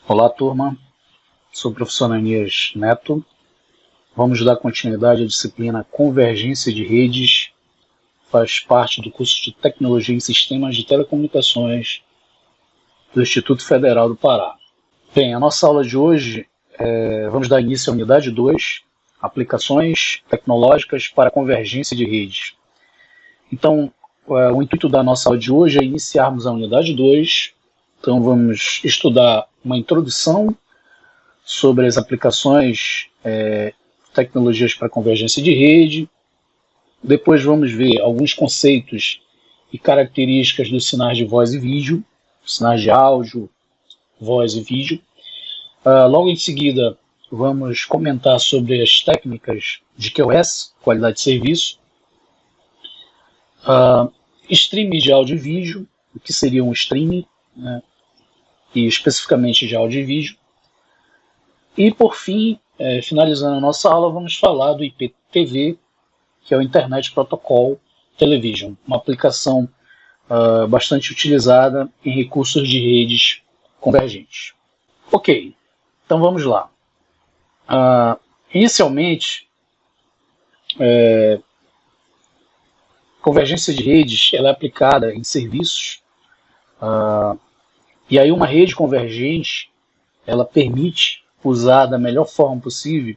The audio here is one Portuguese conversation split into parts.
Olá, turma. Sou o professor Ananias Neto. Vamos dar continuidade à disciplina Convergência de Redes. Faz parte do curso de Tecnologia em Sistemas de Telecomunicações do Instituto Federal do Pará. Bem, a nossa aula de hoje, vamos dar início à unidade 2, Aplicações Tecnológicas para Convergência de Redes. Então, o intuito da nossa aula de hoje é iniciarmos a unidade 2. Então, vamos estudar uma introdução sobre as aplicações, tecnologias para convergência de rede. Depois vamos ver alguns conceitos e características dos sinais de voz e vídeo, sinais de áudio, voz e vídeo. Logo em seguida, vamos comentar sobre as técnicas de QoS, qualidade de serviço, streaming de áudio e vídeo, o que seria um streaming, né, e especificamente de áudio e vídeo. E por fim, finalizando a nossa aula, vamos falar do IPTV, que é o Internet Protocol Television, uma aplicação bastante utilizada em recursos de redes convergentes. Ok, então vamos lá. Inicialmente, convergência de redes ela é aplicada em serviços, e aí uma rede convergente ela permite usar da melhor forma possível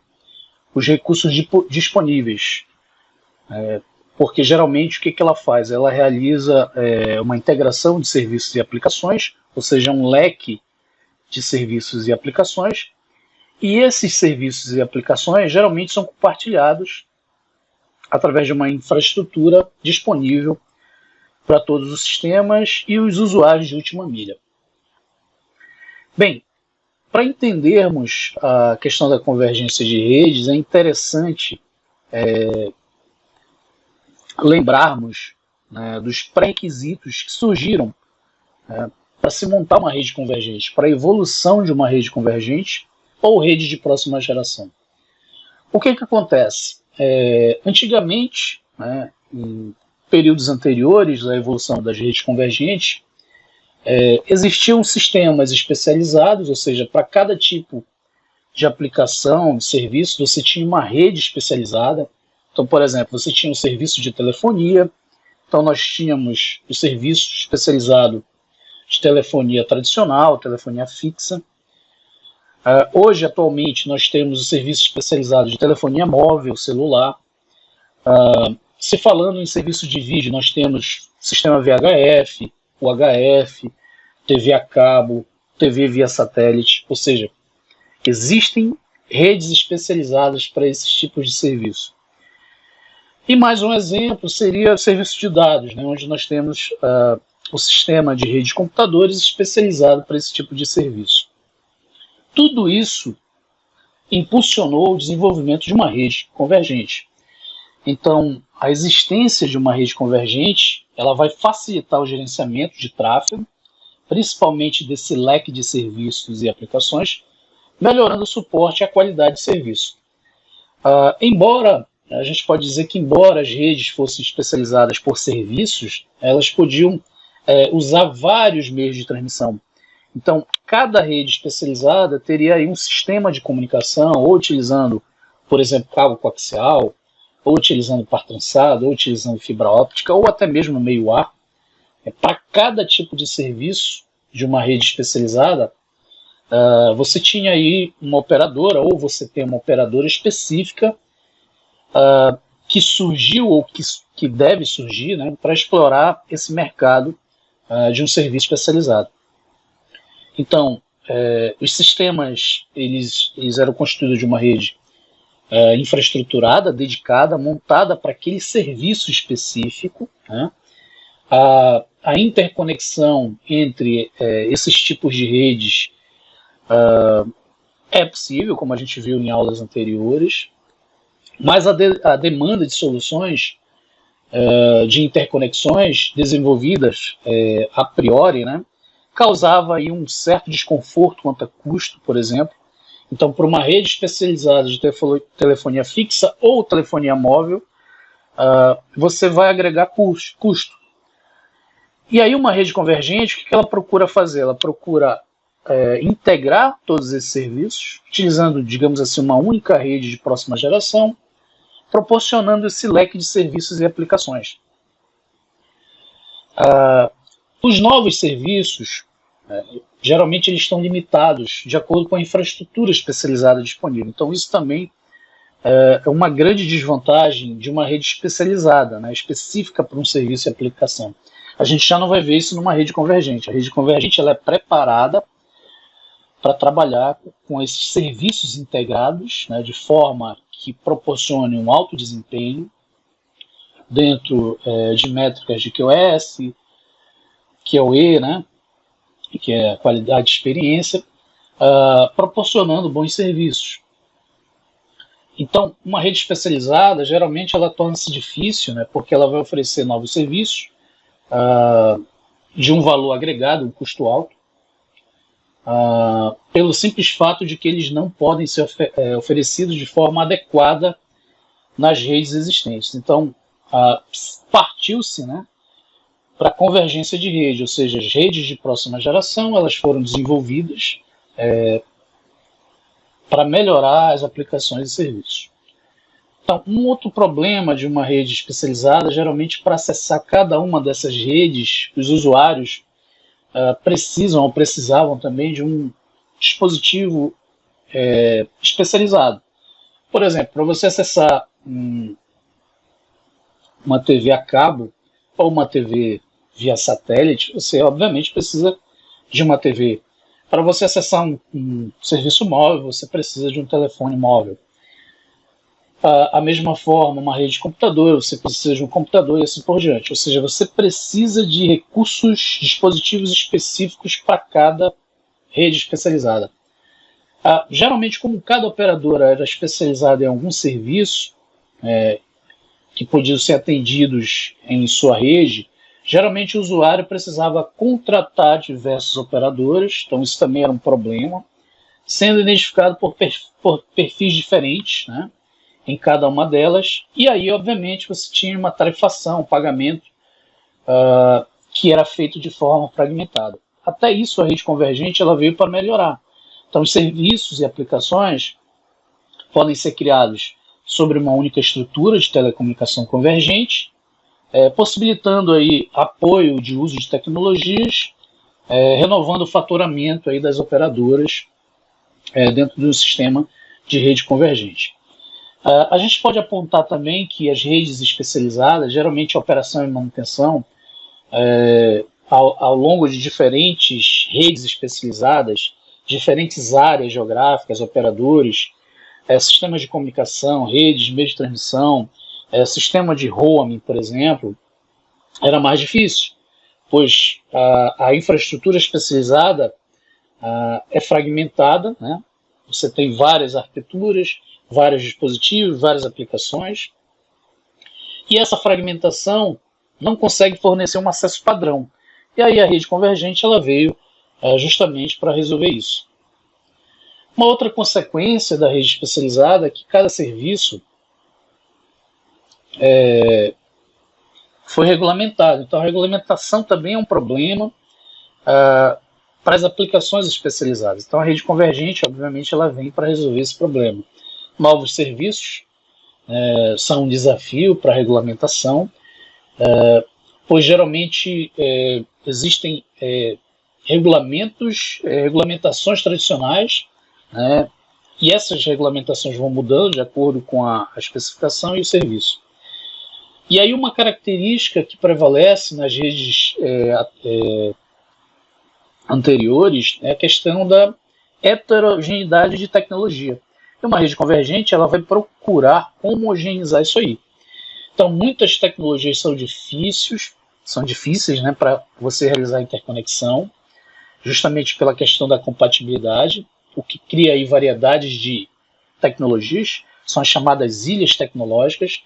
os recursos disponíveis, porque geralmente o que ela faz? Ela realiza uma integração de serviços e aplicações, ou seja, um leque de serviços e aplicações, e esses serviços e aplicações geralmente são compartilhados através de uma infraestrutura disponível para todos os sistemas e os usuários de última milha. Bem, para entendermos a questão da convergência de redes, é interessante lembrarmos, né, dos pré-requisitos que surgiram para se montar uma rede convergente, para a evolução de uma rede convergente ou rede de próxima geração. O que acontece? Antigamente, né, em períodos anteriores à evolução das redes convergentes, existiam sistemas especializados, ou seja, para cada tipo de aplicação, de serviço, você tinha uma rede especializada. Então, por exemplo, você tinha um serviço de telefonia, então nós tínhamos o serviço especializado de telefonia tradicional, telefonia fixa. Hoje, atualmente, nós temos o serviço especializado de telefonia móvel, celular. Se falando em serviço de vídeo, nós temos sistema VHF, UHF, TV a cabo, TV via satélite, ou seja, existem redes especializadas para esses tipos de serviço. E mais um exemplo seria o serviço de dados, né, onde nós temos o sistema de rede de computadores especializado para esse tipo de serviço. Tudo isso impulsionou o desenvolvimento de uma rede convergente. Então, a existência de uma rede convergente ela vai facilitar o gerenciamento de tráfego, principalmente desse leque de serviços e aplicações, melhorando o suporte e a qualidade de serviço. Embora, a gente pode dizer que embora as redes fossem especializadas por serviços, elas podiam usar vários meios de transmissão. Então, cada rede especializada teria aí um sistema de comunicação, ou utilizando, por exemplo, cabo coaxial, ou utilizando par trançado, ou utilizando fibra óptica, ou até mesmo meio-ar. Para cada tipo de serviço de uma rede especializada, você tinha aí uma operadora, ou você tem uma operadora específica que surgiu, ou que deve surgir, né, para explorar esse mercado de um serviço especializado. Então, os sistemas eles eram constituídos de uma rede infraestruturada, dedicada, montada para aquele serviço específico, né? A interconexão entre esses tipos de redes é possível, como a gente viu em aulas anteriores, mas a demanda de soluções de interconexões desenvolvidas a priori, né, causava aí um certo desconforto quanto a custo, por exemplo. Então, para uma rede especializada de telefonia fixa ou telefonia móvel, você vai agregar custo. E aí uma rede convergente, o que ela procura fazer? Ela procura integrar todos esses serviços, utilizando, digamos assim, uma única rede de próxima geração, proporcionando esse leque de serviços e aplicações. Os novos serviços, geralmente eles estão limitados de acordo com a infraestrutura especializada disponível. Então isso também é uma grande desvantagem de uma rede especializada, né, específica para um serviço e aplicação. A gente já não vai ver isso numa rede convergente. A rede convergente ela é preparada para trabalhar com esses serviços integrados, né, de forma que proporcione um alto desempenho dentro de métricas de QoS, QoE, né, que é qualidade de experiência, proporcionando bons serviços. Então, uma rede especializada, geralmente ela torna-se difícil, né, porque ela vai oferecer novos serviços de um valor agregado, um custo alto, pelo simples fato de que eles não podem ser oferecidos de forma adequada nas redes existentes. Então, partiu-se, né, para a convergência de rede, ou seja, as redes de próxima geração elas foram desenvolvidas para melhorar as aplicações e serviços. Então, um outro problema de uma rede especializada, geralmente para acessar cada uma dessas redes, os usuários precisam ou precisavam também de um dispositivo especializado. Por exemplo, para você acessar uma TV a cabo ou uma TV via satélite, você obviamente precisa de uma TV. Para você acessar um serviço móvel, você precisa de um telefone móvel. A mesma forma, uma rede de computador, você precisa de um computador e assim por diante. Ou seja, você precisa de recursos, dispositivos específicos para cada rede especializada. Geralmente, como cada operadora era especializada em algum serviço que podiam ser atendidos em sua rede, geralmente o usuário precisava contratar diversos operadores, então isso também era um problema, sendo identificado por perfis diferentes, né, em cada uma delas, e aí, obviamente, você tinha uma tarifação, um pagamento que era feito de forma fragmentada. Até isso, a rede convergente ela veio para melhorar. Então, os serviços e aplicações podem ser criados sobre uma única estrutura de telecomunicação convergente, possibilitando aí apoio de uso de tecnologias, renovando o faturamento aí das operadoras dentro do sistema de rede convergente. A gente pode apontar também que as redes especializadas, geralmente a operação e manutenção, ao longo de diferentes redes especializadas, diferentes áreas geográficas, operadores, sistemas de comunicação, redes, meios de transmissão, sistema de roaming, por exemplo, era mais difícil, pois a infraestrutura especializada é fragmentada, né? Você tem várias arquiteturas, vários dispositivos, várias aplicações, e essa fragmentação não consegue fornecer um acesso padrão. E aí a rede convergente ela veio justamente para resolver isso. Uma outra consequência da rede especializada é que cada serviço foi regulamentado. Então a regulamentação também é um problema para as aplicações especializadas. Então a rede convergente, obviamente, ela vem para resolver esse problema. Novos serviços são um desafio para a regulamentação, pois geralmente existem regulamentações tradicionais, né, e essas regulamentações vão mudando de acordo com a especificação e o serviço. E aí uma característica que prevalece nas redes anteriores é a questão da heterogeneidade de tecnologia. E uma rede convergente ela vai procurar homogeneizar isso aí. Então muitas tecnologias são difíceis, né, para você realizar a interconexão, justamente pela questão da compatibilidade, o que cria aí variedades de tecnologias, são as chamadas ilhas tecnológicas,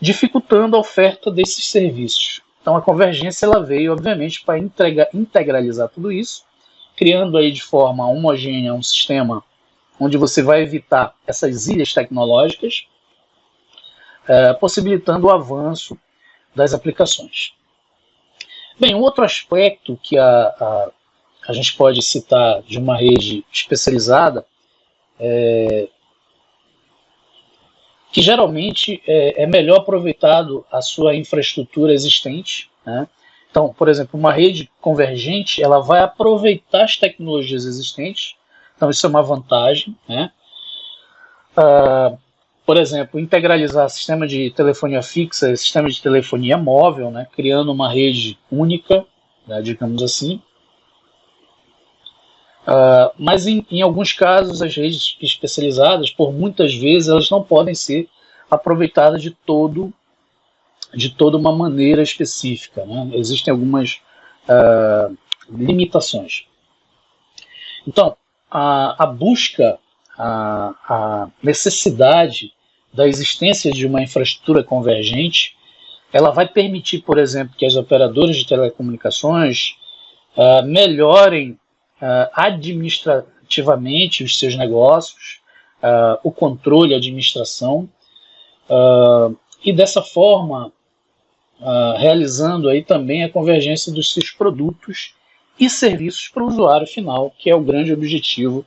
dificultando a oferta desses serviços. Então a convergência ela veio, obviamente, para integralizar tudo isso, criando aí de forma homogênea um sistema onde você vai evitar essas ilhas tecnológicas, possibilitando o avanço das aplicações. Bem, um outro aspecto que a a gente pode citar de uma rede especializada, que geralmente é melhor aproveitado a sua infraestrutura existente, né? Então, por exemplo, uma rede convergente, ela vai aproveitar as tecnologias existentes, então isso é uma vantagem, né? Por exemplo, integralizar sistema de telefonia fixa e sistema de telefonia móvel, né? Criando uma rede única, né, digamos assim. Mas em alguns casos, as redes especializadas, por muitas vezes, elas não podem ser aproveitadas de toda uma maneira específica, né? Existem algumas limitações. Então, a busca, a necessidade da existência de uma infraestrutura convergente, ela vai permitir, por exemplo, que as operadoras de telecomunicações melhorem administrativamente os seus negócios, o controle, a administração, e dessa forma realizando aí também a convergência dos seus produtos e serviços para o usuário final, que é o grande objetivo,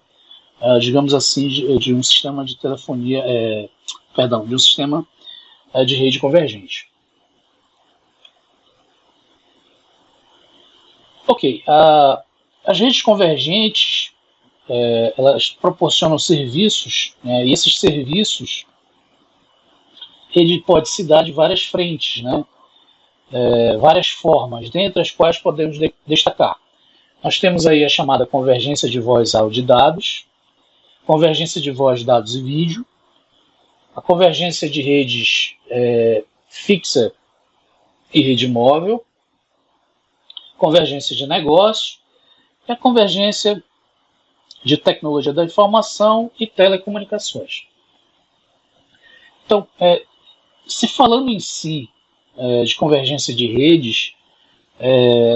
digamos assim, de um sistema de telefonia, de um sistema de rede convergente. Ok, as redes convergentes, elas proporcionam serviços, né, e esses serviços ele pode se dar de várias frentes, né, várias formas, dentre as quais podemos destacar. Nós temos aí a chamada convergência de voz, áudio e dados, convergência de voz, dados e vídeo, a convergência de redes fixa e rede móvel, convergência de negócio e a convergência de tecnologia da informação e telecomunicações. Então, se falando em si de convergência de redes,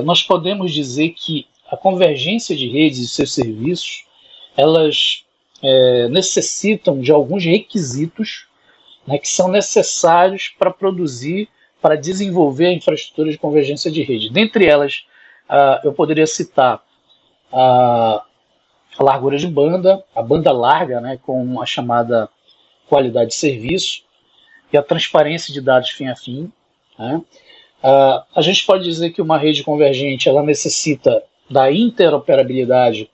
nós podemos dizer que a convergência de redes e seus serviços, elas necessitam de alguns requisitos, né, que são necessários para produzir, para desenvolver a infraestrutura de convergência de rede. Dentre elas, eu poderia citar a largura de banda, a banda larga, né, com a chamada qualidade de serviço, e a transparência de dados fim a fim, né. A gente pode dizer que uma rede convergente ela necessita da interoperabilidade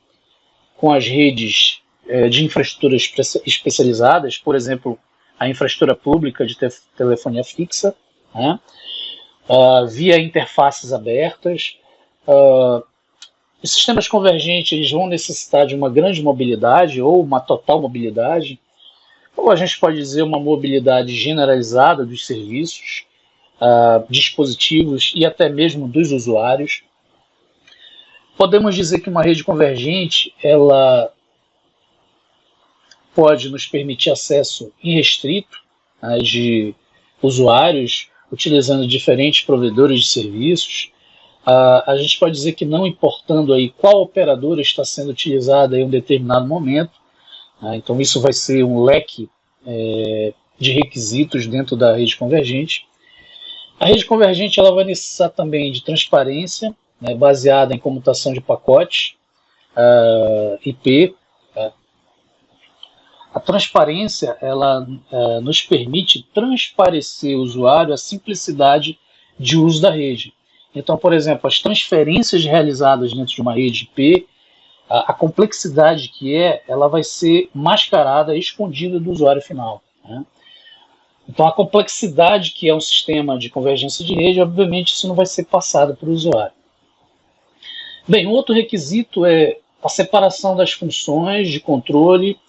com as redes de infraestruturas especializadas, por exemplo, a infraestrutura pública de telefonia fixa, né, via interfaces abertas. Os sistemas convergentes eles vão necessitar de uma grande mobilidade ou uma total mobilidade, ou a gente pode dizer uma mobilidade generalizada dos serviços, dispositivos e até mesmo dos usuários. Podemos dizer que uma rede convergente ela pode nos permitir acesso irrestrito de usuários utilizando diferentes provedores de serviços. A gente pode dizer que não importando aí qual operadora está sendo utilizada em um determinado momento, então isso vai ser um leque de requisitos dentro da rede convergente. A rede convergente ela vai necessitar também de transparência, né, baseada em comutação de pacotes IP. A transparência ela nos permite transparecer ao usuário a simplicidade de uso da rede. Então, por exemplo, as transferências realizadas dentro de uma rede IP, a complexidade que ela vai ser mascarada e escondida do usuário final, né? Então, a complexidade que é um sistema de convergência de rede, obviamente, isso não vai ser passado para o usuário. Bem, outro requisito é a separação das funções de controle,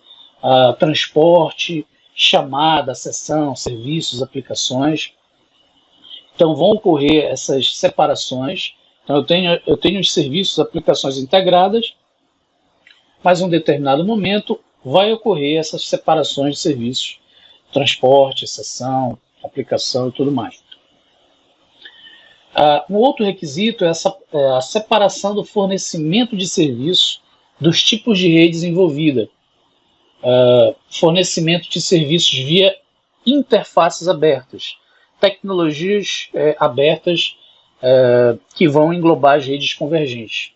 transporte, chamada, acessão, serviços, aplicações. Então, vão ocorrer essas separações. Então, eu tenho os serviços, aplicações integradas, mas em um determinado momento vai ocorrer essas separações de serviços, transporte, acessão, aplicação e tudo mais. Um outro requisito é a separação do fornecimento de serviço dos tipos de redes envolvida. Fornecimento de serviços via interfaces abertas, tecnologias abertas que vão englobar as redes convergentes.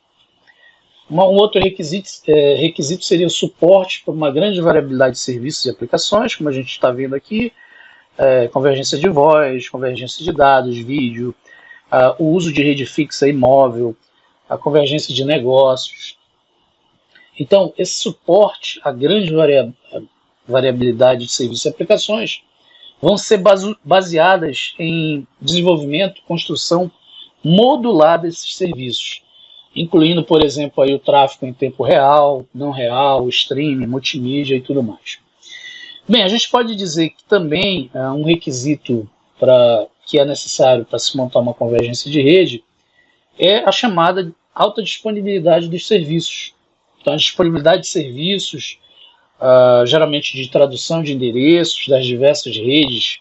Um outro requisito seria o suporte para uma grande variabilidade de serviços e aplicações, como a gente está vendo aqui, convergência de voz, convergência de dados, vídeo, o uso de rede fixa e móvel, a convergência de negócios. Então, esse suporte a grande variabilidade de serviços e aplicações vão ser baseadas em desenvolvimento, construção modular desses serviços, incluindo, por exemplo, aí o tráfego em tempo real, não real, streaming, multimídia e tudo mais. Bem, a gente pode dizer que também um requisito que é necessário para se montar uma convergência de rede é a chamada alta disponibilidade dos serviços. Então, a disponibilidade de serviços, geralmente de tradução de endereços das diversas redes,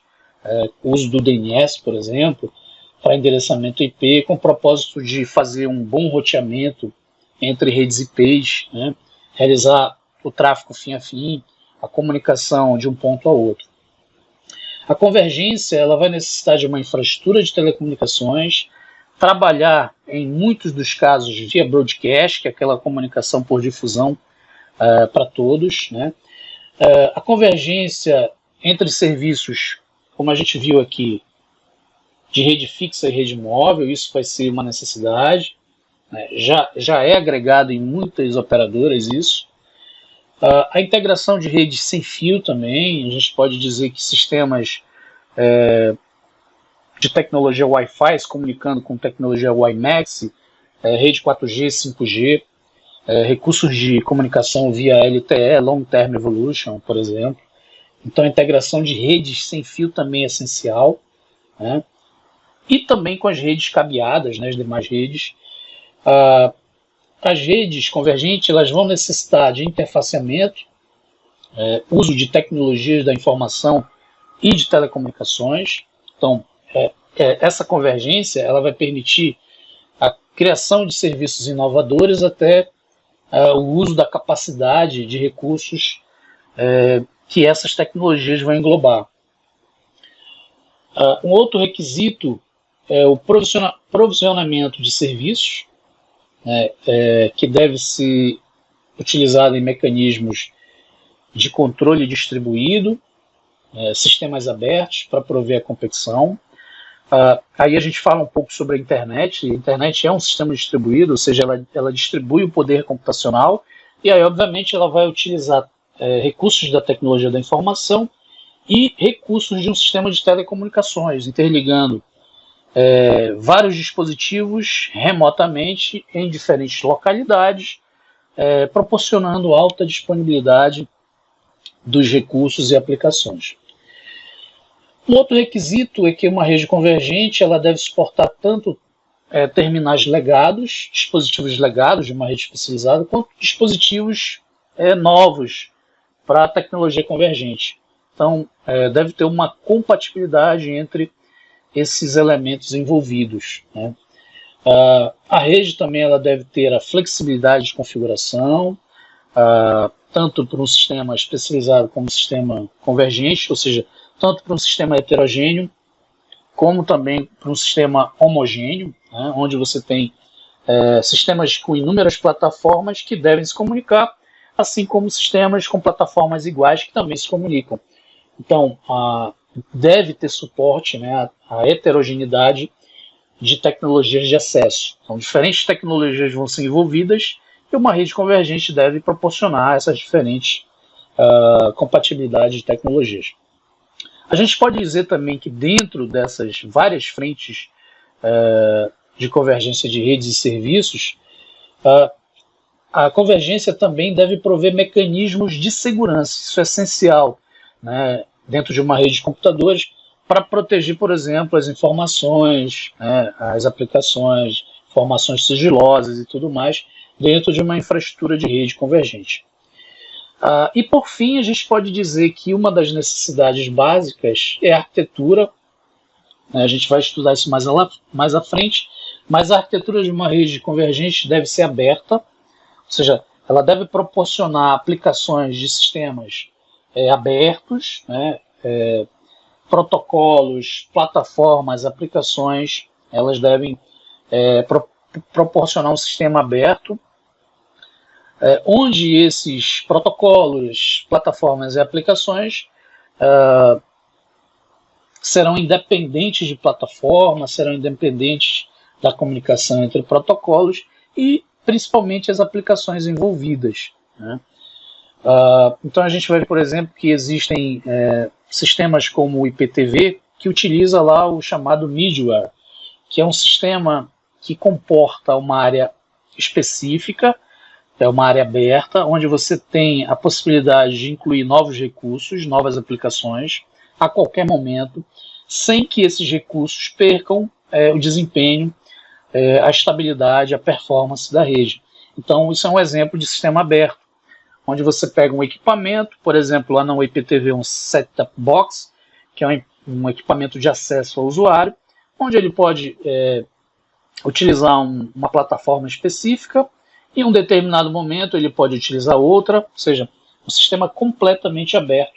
uso do DNS, por exemplo, para endereçamento IP, com o propósito de fazer um bom roteamento entre redes IPs, né, realizar o tráfego fim a fim, a comunicação de um ponto a outro. A convergência ela vai necessitar de uma infraestrutura de telecomunicações, trabalhar, em muitos dos casos, via broadcast, que é aquela comunicação por difusão para todos, né. A convergência entre serviços, como a gente viu aqui, de rede fixa e rede móvel, isso vai ser uma necessidade, né? Já é agregado em muitas operadoras isso. A integração de redes sem fio também, a gente pode dizer que sistemas de tecnologia Wi-Fi se comunicando com tecnologia WiMAX, rede 4G, 5G, recursos de comunicação via LTE, Long Term Evolution, por exemplo. Então a integração de redes sem fio também é essencial, né? E também com as redes cabeadas, né, as demais redes. As redes convergentes elas vão necessitar de interfaceamento, uso de tecnologias da informação e de telecomunicações. Então, essa convergência ela vai permitir a criação de serviços inovadores até o uso da capacidade de recursos que essas tecnologias vão englobar. Um outro requisito é o provisionamento de serviços, que deve ser utilizado em mecanismos de controle distribuído, sistemas abertos para prover a competição. Aí a gente fala um pouco sobre a internet. A internet é um sistema distribuído, ou seja, ela distribui o poder computacional e aí, obviamente, ela vai utilizar recursos da tecnologia da informação e recursos de um sistema de telecomunicações, interligando vários dispositivos remotamente em diferentes localidades, proporcionando alta disponibilidade dos recursos e aplicações. Um outro requisito é que uma rede convergente ela deve suportar tanto terminais legados, dispositivos legados de uma rede especializada, quanto dispositivos novos para a tecnologia convergente. Então, deve ter uma compatibilidade entre esses elementos envolvidos, né? A rede também ela deve ter a flexibilidade de configuração, tanto para um sistema especializado como um sistema convergente, ou seja, tanto para um sistema heterogêneo, como também para um sistema homogêneo, né, onde você tem sistemas com inúmeras plataformas que devem se comunicar, assim como sistemas com plataformas iguais que também se comunicam. Então, deve ter suporte, né, à heterogeneidade de tecnologias de acesso. Então, diferentes tecnologias vão ser envolvidas e uma rede convergente deve proporcionar essas diferentes compatibilidades de tecnologias. A gente pode dizer também que dentro dessas várias frentes de convergência de redes e serviços, a convergência também deve prover mecanismos de segurança. Isso é essencial, né, dentro de uma rede de computadores para proteger, por exemplo, as informações, as aplicações, informações sigilosas e tudo mais, dentro de uma infraestrutura de rede convergente. E por fim, a gente pode dizer que uma das necessidades básicas é a arquitetura. A gente vai estudar isso mais à frente, mas a arquitetura de uma rede convergente deve ser aberta, ou seja, ela deve proporcionar aplicações de sistemas abertos, né, protocolos, plataformas, aplicações, elas devem proporcionar um sistema aberto, onde esses protocolos, plataformas e aplicações serão independentes de plataforma, serão independentes da comunicação entre protocolos e principalmente as aplicações envolvidas, né? Então a gente vai ver, por exemplo, que existem sistemas como o IPTV, que utiliza lá o chamado middleware, que é um sistema que comporta uma área específica, é uma área aberta, onde você tem a possibilidade de incluir novos recursos, novas aplicações, a qualquer momento, sem que esses recursos percam o desempenho, a estabilidade, a performance da rede. Então isso é um exemplo de sistema aberto, onde você pega um equipamento, por exemplo, lá no IPTV um set-top box, que é um equipamento de acesso ao usuário, onde ele pode utilizar uma plataforma específica, e em um determinado momento ele pode utilizar outra, ou seja, um sistema completamente aberto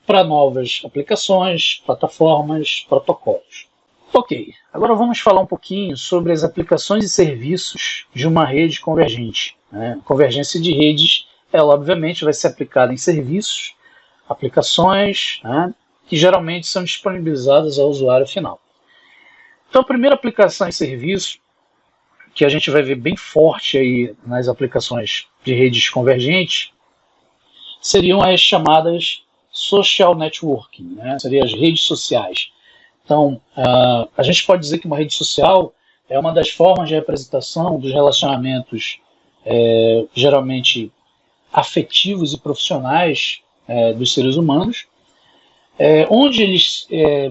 para novas aplicações, plataformas, protocolos. Ok, agora vamos falar um pouquinho sobre as aplicações e serviços de uma rede convergente, né? Convergência de redes, ela obviamente vai ser aplicada em serviços, aplicações, né, que geralmente são disponibilizadas ao usuário final. Então a primeira aplicação e serviço que a gente vai ver bem forte aí nas aplicações de redes convergentes seriam as chamadas social networking, né? Seriam as redes sociais. Então, a gente pode dizer que uma rede social é uma das formas de representação dos relacionamentos geralmente afetivos e profissionais dos seres humanos, onde eles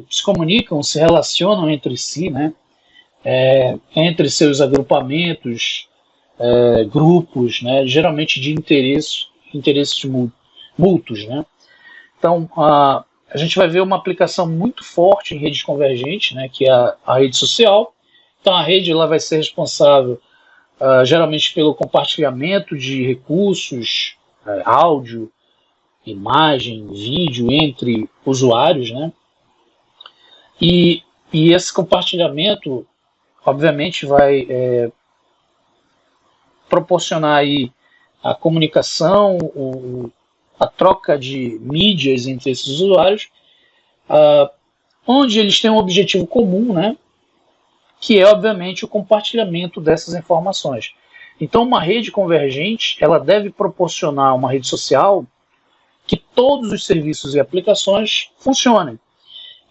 se comunicam, se relacionam entre si, né? Entre seus agrupamentos, grupos, né? Geralmente de interesses mútuos, né? Então, a gente vai ver uma aplicação muito forte em redes convergentes, né, que é a rede social. Então, a rede ela vai ser responsável geralmente pelo compartilhamento de recursos, áudio, imagem, vídeo entre usuários, né? E esse compartilhamento, obviamente, vai proporcionar aí a comunicação, a troca de mídias entre esses usuários, onde eles têm um objetivo comum, né, que é, obviamente, o compartilhamento dessas informações. Então, uma rede convergente, ela deve proporcionar uma rede social que todos os serviços e aplicações funcionem.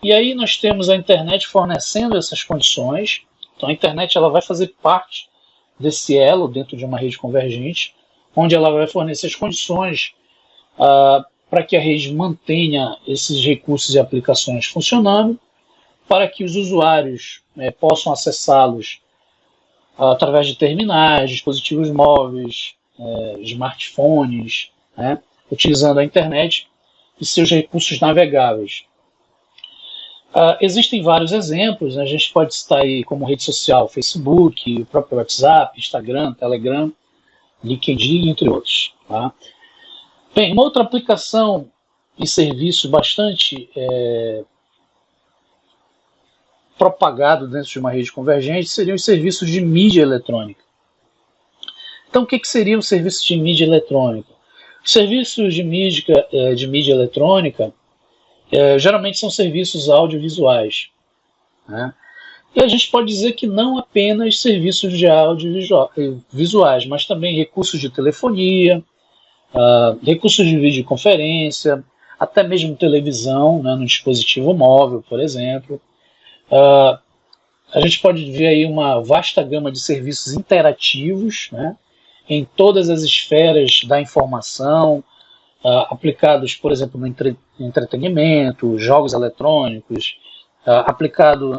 E aí nós temos a internet fornecendo essas condições. Então, a internet ela vai fazer parte desse elo dentro de uma rede convergente, onde ela vai fornecer as condições para que a rede mantenha esses recursos e aplicações funcionando, para que os usuários possam acessá-los através de terminais, dispositivos móveis, smartphones, né, utilizando a internet e seus recursos navegáveis. Existem vários exemplos, né? A gente pode citar aí como rede social Facebook, o próprio WhatsApp, Instagram, Telegram, LinkedIn, entre outros. Tá? Bem, uma outra aplicação e serviço bastante propagado dentro de uma rede convergente seriam os serviços de mídia eletrônica. Então, o que seria um serviço de mídia eletrônica? Os serviços de mídia eletrônica geralmente são serviços audiovisuais, né? E a gente pode dizer que não apenas serviços de audiovisuais, mas também recursos de telefonia, recursos de videoconferência, até mesmo televisão, né, no dispositivo móvel, por exemplo. A gente pode ver aí uma vasta gama de serviços interativos, né, em todas as esferas da informação, aplicados, por exemplo, no entretenimento, jogos eletrônicos, aplicado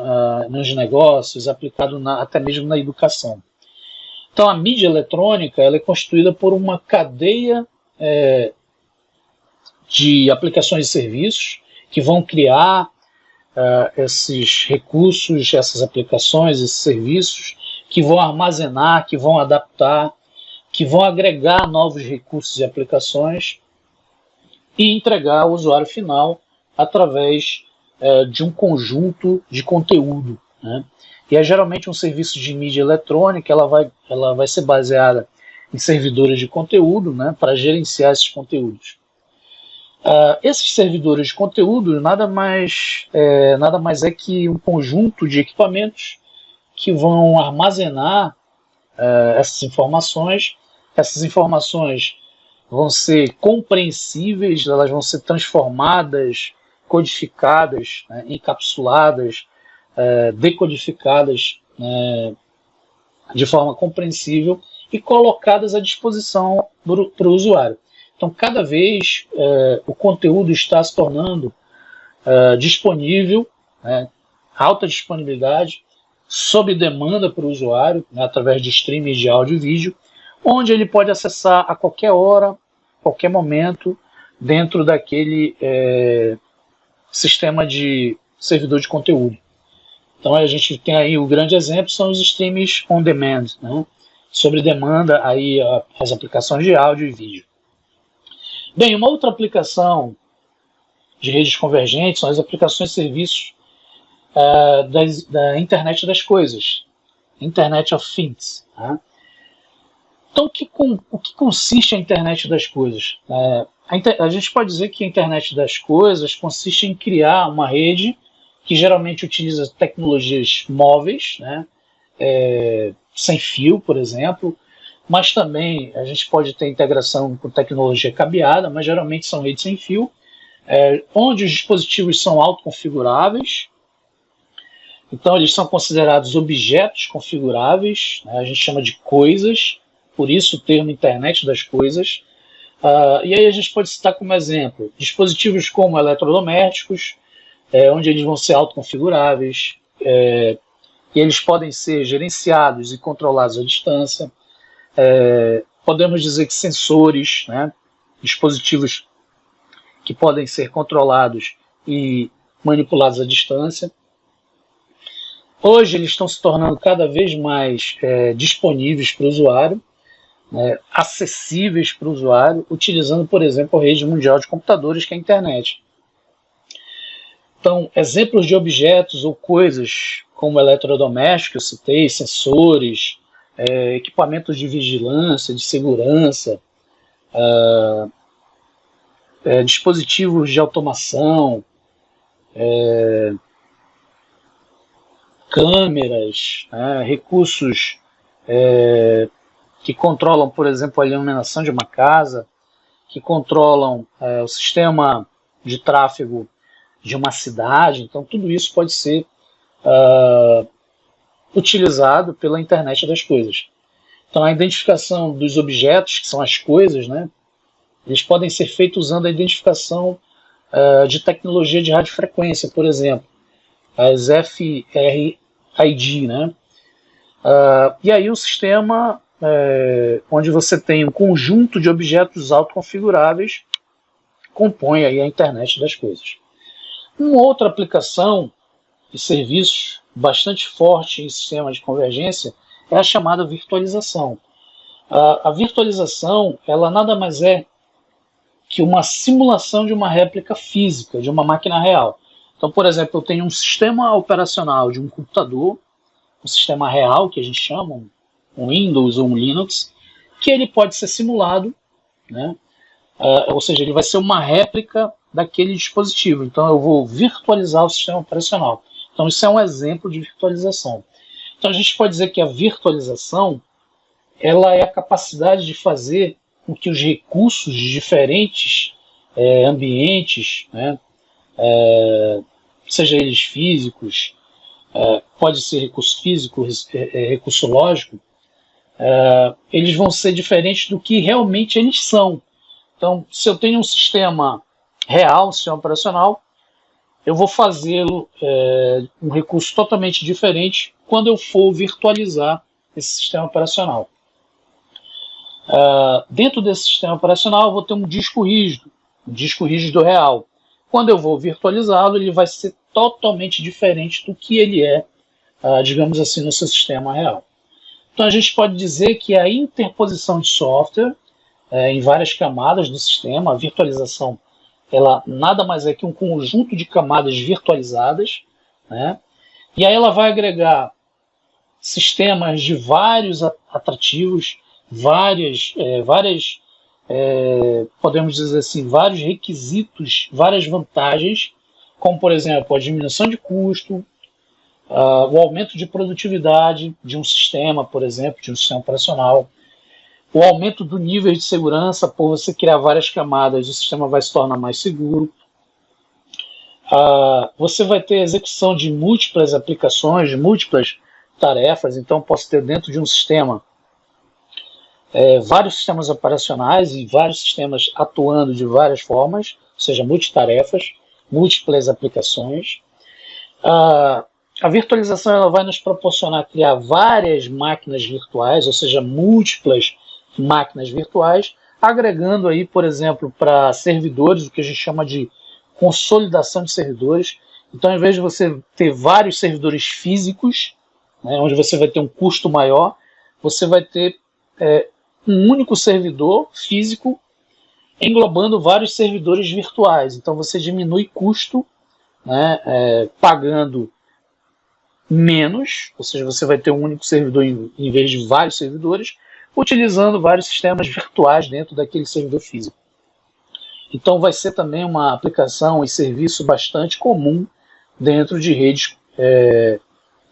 nos negócios, aplicado até mesmo na educação. Então, a mídia eletrônica ela é constituída por uma cadeia de aplicações e serviços que vão criar esses recursos, essas aplicações, esses serviços, que vão armazenar, que vão adaptar, que vão agregar novos recursos e aplicações e entregar ao usuário final através de um conjunto de conteúdo, né? E geralmente um serviço de mídia eletrônica ela vai ser baseada em servidores de conteúdo, né, para gerenciar esses conteúdos. Esses servidores de conteúdo nada mais é que um conjunto de equipamentos que vão armazenar essas informações. Essas informações vão ser compreensíveis, elas vão ser transformadas, codificadas, né, encapsuladas, decodificadas de forma compreensível e colocadas à disposição para o usuário. Então, cada vez o conteúdo está se tornando disponível, né, alta disponibilidade, sob demanda para o usuário, né, através de streaming de áudio e vídeo, onde ele pode acessar a qualquer hora, qualquer momento, dentro daquele sistema de servidor de conteúdo. Então a gente tem aí o grande exemplo, são os streams on demand, né, sobre demanda, aí as aplicações de áudio e vídeo. Bem, uma outra aplicação de redes convergentes são as aplicações e serviços da Internet das Coisas, Internet of Things. Né? Então, o que consiste a Internet das Coisas? A gente pode dizer que a Internet das Coisas consiste em criar uma rede que geralmente utiliza tecnologias móveis, né? Sem fio, por exemplo, mas também a gente pode ter integração com tecnologia cabeada, mas geralmente são redes sem fio, onde os dispositivos são autoconfiguráveis. Então eles são considerados objetos configuráveis, né? A gente chama de coisas, por isso o termo Internet das Coisas. E aí a gente pode citar como exemplo dispositivos como eletrodomésticos, onde eles vão ser autoconfiguráveis, e eles podem ser gerenciados e controlados à distância. Podemos dizer que sensores, né, dispositivos que podem ser controlados e manipulados à distância. Hoje eles estão se tornando cada vez mais disponíveis para o usuário, acessíveis para o usuário, utilizando, por exemplo, a rede mundial de computadores, que é a internet. Então, exemplos de objetos ou coisas como eletrodomésticos, eu citei, sensores, equipamentos de vigilância, de segurança, dispositivos de automação, câmeras, recursos que controlam, por exemplo, a iluminação de uma casa, que controlam o sistema de tráfego de uma cidade. Então, tudo isso pode ser utilizado pela internet das coisas. Então, a identificação dos objetos, que são as coisas, né, eles podem ser feitos usando a identificação de tecnologia de radiofrequência, por exemplo, as FRID, né? E aí um sistema onde você tem um conjunto de objetos autoconfiguráveis compõe aí a internet das coisas. Uma outra aplicação de serviços bastante forte em sistemas de convergência é a chamada virtualização. A virtualização, ela nada mais é que uma simulação de uma réplica física, de uma máquina real. Então, por exemplo, eu tenho um sistema operacional de um computador, um sistema real, que a gente chama, um Windows ou um Linux, que ele pode ser simulado, né? Ou seja, ele vai ser uma réplica daquele dispositivo. Então, eu vou virtualizar o sistema operacional. Então, isso é um exemplo de virtualização. Então, a gente pode dizer que a virtualização ela é a capacidade de fazer com que os recursos de diferentes ambientes, né, seja eles físicos, pode ser recurso físico, recurso lógico, eles vão ser diferentes do que realmente eles são. Então, se eu tenho um sistema real, um sistema operacional, eu vou fazê-lo um recurso totalmente diferente quando eu for virtualizar esse sistema operacional. Dentro desse sistema operacional eu vou ter um disco rígido real. Quando eu vou virtualizá-lo, ele vai ser totalmente diferente do que ele é, digamos assim, no seu sistema real. Então a gente pode dizer que a interposição de software em várias camadas do sistema, a virtualização, ela nada mais é que um conjunto de camadas virtualizadas, né? E aí ela vai agregar sistemas de vários atrativos, podemos dizer assim, vários requisitos, várias vantagens, como por exemplo a diminuição de custo, o aumento de produtividade de um sistema, por exemplo, de um sistema operacional, o aumento do nível de segurança. Por você criar várias camadas, o sistema vai se tornar mais seguro. Você vai ter execução de múltiplas aplicações, de múltiplas tarefas. Então, posso ter dentro de um sistema vários sistemas operacionais e vários sistemas atuando de várias formas, ou seja, multitarefas, múltiplas aplicações. A virtualização ela vai nos proporcionar criar várias máquinas virtuais, ou seja, múltiplas máquinas virtuais, agregando aí, por exemplo, para servidores, o que a gente chama de consolidação de servidores. Então, ao invés de você ter vários servidores físicos, né, onde você vai ter um custo maior, você vai ter um único servidor físico englobando vários servidores virtuais. Então, você diminui custo, né, pagando menos, ou seja, você vai ter um único servidor em vez de vários servidores, utilizando vários sistemas virtuais dentro daquele servidor físico. Então vai ser também uma aplicação e serviço bastante comum dentro de redes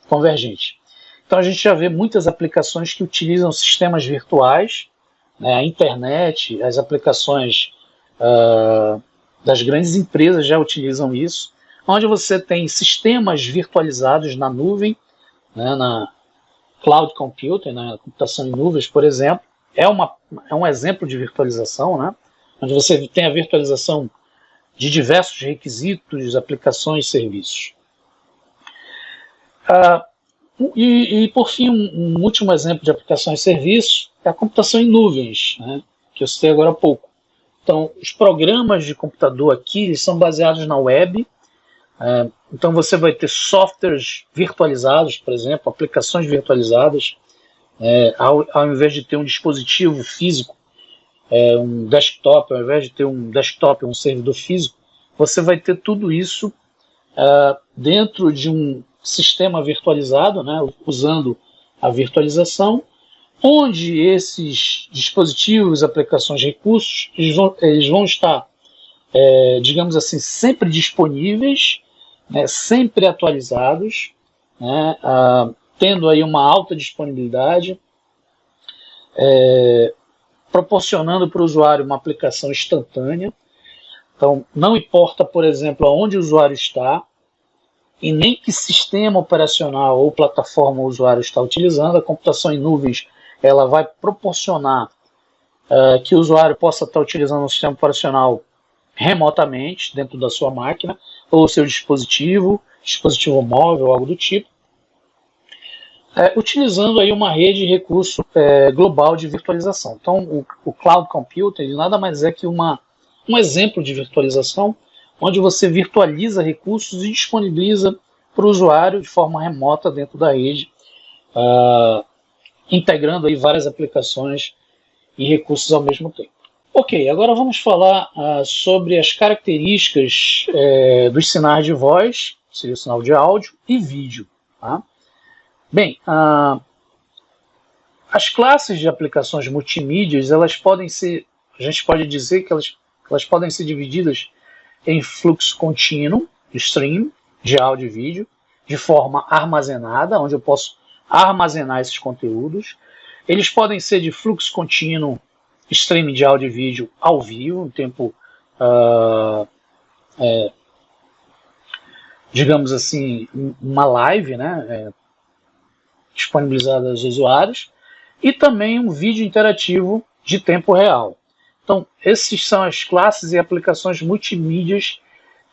convergentes. Então a gente já vê muitas aplicações que utilizam sistemas virtuais, né, a internet, as aplicações das grandes empresas já utilizam isso, onde você tem sistemas virtualizados na nuvem, né, na cloud computing, na computação em nuvens, por exemplo. É um exemplo de virtualização, né, onde você tem a virtualização de diversos requisitos, aplicações e serviços. E por fim, um último exemplo de aplicação e serviço é a computação em nuvens, né, que eu citei agora há pouco. Então, os programas de computador aqui eles são baseados na web. Então você vai ter softwares virtualizados, por exemplo, aplicações virtualizadas, ao invés de ter um dispositivo físico, um desktop, ao invés de ter um desktop, um servidor físico, você vai ter tudo isso dentro de um sistema virtualizado, né, usando a virtualização, onde esses dispositivos, aplicações, recursos, eles vão estar, digamos assim, sempre disponíveis, né, sempre atualizados, né, tendo aí uma alta disponibilidade, proporcionando para o usuário uma aplicação instantânea. Então, não importa, por exemplo, aonde o usuário está e nem que sistema operacional ou plataforma o usuário está utilizando, a computação em nuvens ela vai proporcionar que o usuário possa estar utilizando um sistema operacional remotamente dentro da sua máquina ou seu dispositivo móvel, algo do tipo, utilizando aí uma rede de recurso global de virtualização. Então, o Cloud Computing ele nada mais é que um exemplo de virtualização, onde você virtualiza recursos e disponibiliza para o usuário de forma remota dentro da rede, integrando aí várias aplicações e recursos ao mesmo tempo. Ok, agora vamos falar sobre as características dos sinais de voz, seria o sinal de áudio e vídeo. Tá? Bem, as classes de aplicações multimídias, elas podem ser, a gente pode dizer que elas podem ser divididas em fluxo contínuo, stream, de áudio e vídeo, de forma armazenada, onde eu posso armazenar esses conteúdos. Eles podem ser de fluxo contínuo, streaming de áudio e vídeo ao vivo, em tempo, digamos assim, uma live, né, disponibilizada aos usuários, e também um vídeo interativo de tempo real. Então, essas são as classes e aplicações multimídias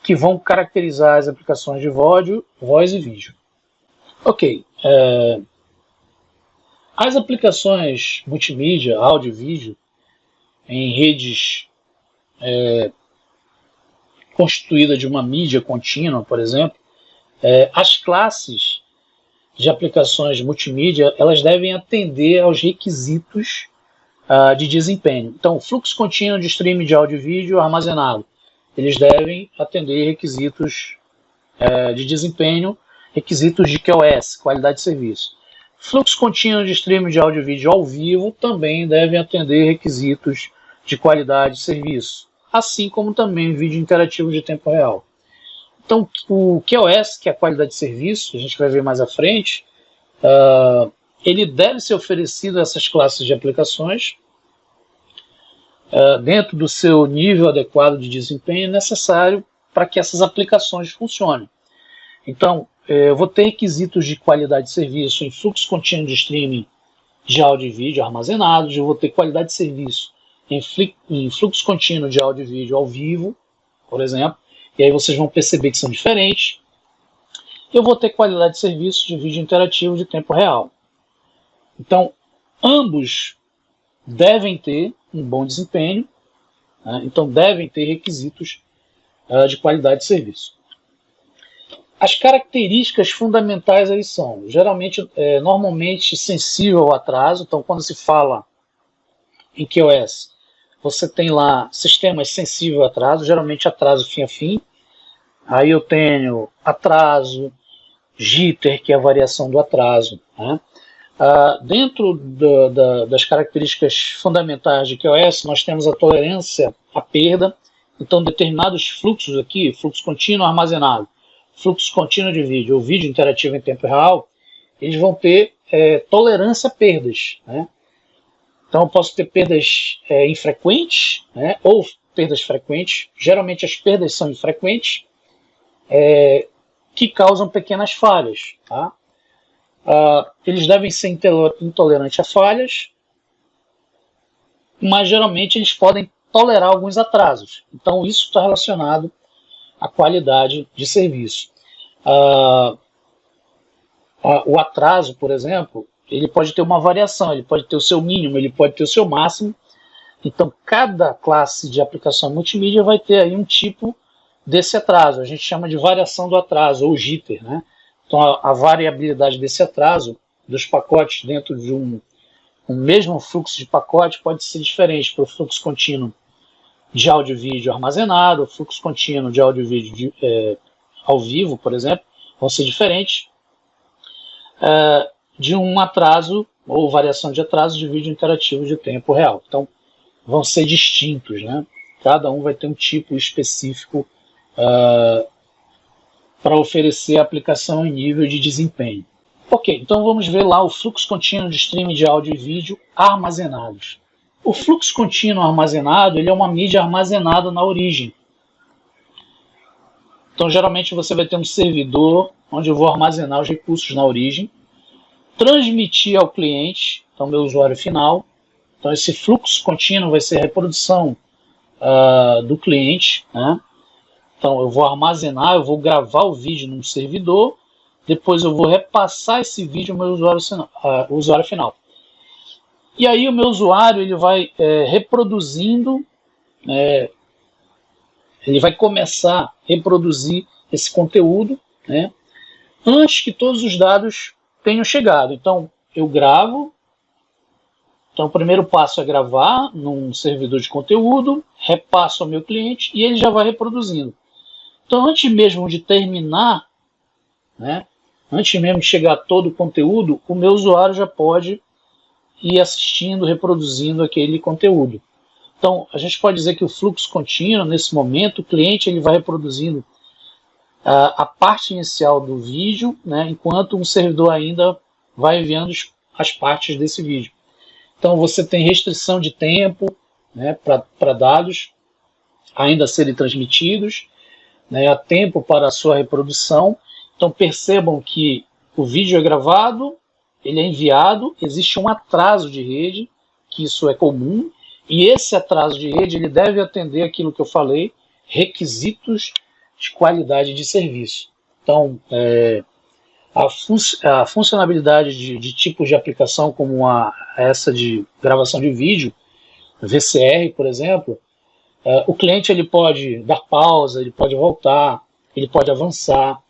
que vão caracterizar as aplicações de voz e vídeo. Ok, as aplicações multimídia, áudio e vídeo, em redes constituídas de uma mídia contínua, por exemplo, as classes de aplicações multimídia, elas devem atender aos requisitos de desempenho. Então, o fluxo contínuo de streaming de áudio e vídeo armazenado, eles devem atender requisitos de desempenho, requisitos de QoS, qualidade de serviço. Fluxo contínuo de streaming de áudio e vídeo ao vivo também devem atender requisitos de qualidade de serviço, assim como também vídeo interativo de tempo real. Então, o QoS, que é a qualidade de serviço, a gente vai ver mais à frente, ele deve ser oferecido a essas classes de aplicações dentro do seu nível adequado de desempenho necessário para que essas aplicações funcionem. Então, eu vou ter requisitos de qualidade de serviço em fluxo contínuo de streaming de áudio e vídeo armazenados, eu vou ter qualidade de serviço em fluxo contínuo de áudio e vídeo ao vivo, por exemplo, e aí vocês vão perceber que são diferentes. Eu vou ter qualidade de serviço de vídeo interativo de tempo real. Então, ambos devem ter um bom desempenho, né? Então devem ter requisitos de qualidade de serviço. As características fundamentais aí são, normalmente sensível ao atraso. Então, quando se fala em QoS, você tem lá sistemas sensíveis ao atraso, geralmente atraso fim a fim. Aí eu tenho atraso, jitter, que é a variação do atraso, né? Dentro das características fundamentais de QoS, nós temos a tolerância à perda. Então, determinados fluxos aqui, fluxo contínuo armazenado, fluxo contínuo de vídeo ou vídeo interativo em tempo real, eles vão ter tolerância a perdas, né? Então, eu posso ter perdas infrequentes, né, ou perdas frequentes. Geralmente, as perdas são infrequentes, que causam pequenas falhas. Tá? Eles devem ser intolerantes a falhas, mas geralmente eles podem tolerar alguns atrasos. Então, isso está relacionado à qualidade de serviço. O atraso, por exemplo, ele pode ter uma variação, ele pode ter o seu mínimo, ele pode ter o seu máximo. Então, cada classe de aplicação multimídia vai ter aí um tipo desse atraso. A gente chama de variação do atraso, ou jitter, né? Então, a variabilidade desse atraso dos pacotes dentro de um mesmo fluxo de pacote pode ser diferente para o fluxo contínuo de áudio e vídeo armazenado, o fluxo contínuo de áudio e vídeo ao vivo, por exemplo, vão ser diferentes de um atraso ou variação de atraso de vídeo interativo de tempo real. Então, vão ser distintos, né? Cada um vai ter um tipo específico para oferecer a aplicação em nível de desempenho. Ok, então vamos ver lá o fluxo contínuo de streaming de áudio e vídeo armazenados. O fluxo contínuo armazenado, ele é uma mídia armazenada na origem. Então, geralmente você vai ter um servidor onde eu vou armazenar os recursos na origem, transmitir ao cliente, então meu usuário final. Então, esse fluxo contínuo vai ser a reprodução do cliente, né? Então, eu vou armazenar, eu vou gravar o vídeo num servidor, depois eu vou repassar esse vídeo ao meu usuário final. E aí o meu usuário ele vai reproduzindo, ele vai começar a reproduzir esse conteúdo, né, antes que todos os dados tenham chegado. Então, eu gravo. Então, o primeiro passo é gravar num servidor de conteúdo, repasso ao meu cliente e ele já vai reproduzindo. Então, antes mesmo de terminar, né, antes mesmo de chegar todo o conteúdo, o meu usuário já pode ir assistindo, reproduzindo aquele conteúdo. Então, a gente pode dizer que o fluxo contínuo, nesse momento, o cliente ele vai reproduzindo a parte inicial do vídeo, né, enquanto um servidor ainda vai enviando as partes desse vídeo. Então, você tem restrição de tempo, né, para dados ainda serem transmitidos, né, há tempo para a sua reprodução. Então, percebam que o vídeo é gravado, ele é enviado, existe um atraso de rede, que isso é comum, e esse atraso de rede ele deve atender aquilo que eu falei, requisitos de qualidade de serviço. Então, a funcionalidade de tipos de aplicação como essa de gravação de vídeo, VCR, por exemplo, o cliente ele pode dar pausa, ele pode voltar, ele pode avançar,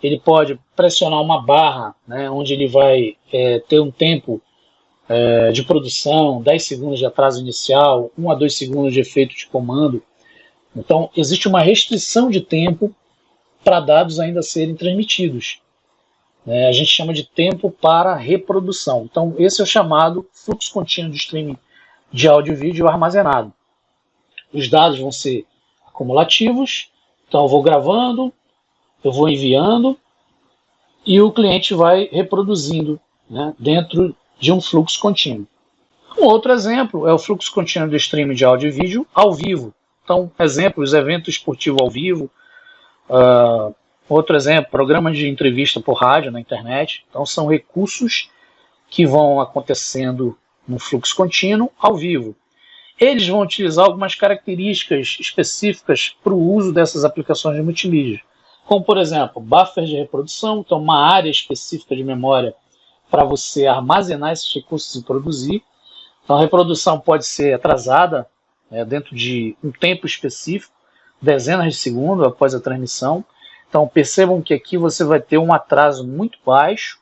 ele pode pressionar uma barra, né, onde ele vai ter um tempo de produção, 10 segundos de atraso inicial, 1 a 2 segundos de efeito de comando. Então, existe uma restrição de tempo para dados ainda serem transmitidos. A gente chama de tempo para reprodução. Então, esse é o chamado fluxo contínuo de streaming de áudio e vídeo armazenado. Os dados vão ser acumulativos, então eu vou gravando, eu vou enviando e o cliente vai reproduzindo, né, dentro de um fluxo contínuo. Um outro exemplo é o fluxo contínuo de streaming de áudio e vídeo ao vivo. Então, exemplo, os eventos esportivos ao vivo. Outro exemplo, programas de entrevista por rádio na internet. Então, são recursos que vão acontecendo no fluxo contínuo ao vivo. Eles vão utilizar algumas características específicas para o uso dessas aplicações de multimídia, como, por exemplo, buffer de reprodução, então uma área específica de memória para você armazenar esses recursos e produzir. Então, a reprodução pode ser atrasada dentro de um tempo específico, dezenas de segundos após a transmissão. Então, percebam que aqui você vai ter um atraso muito baixo,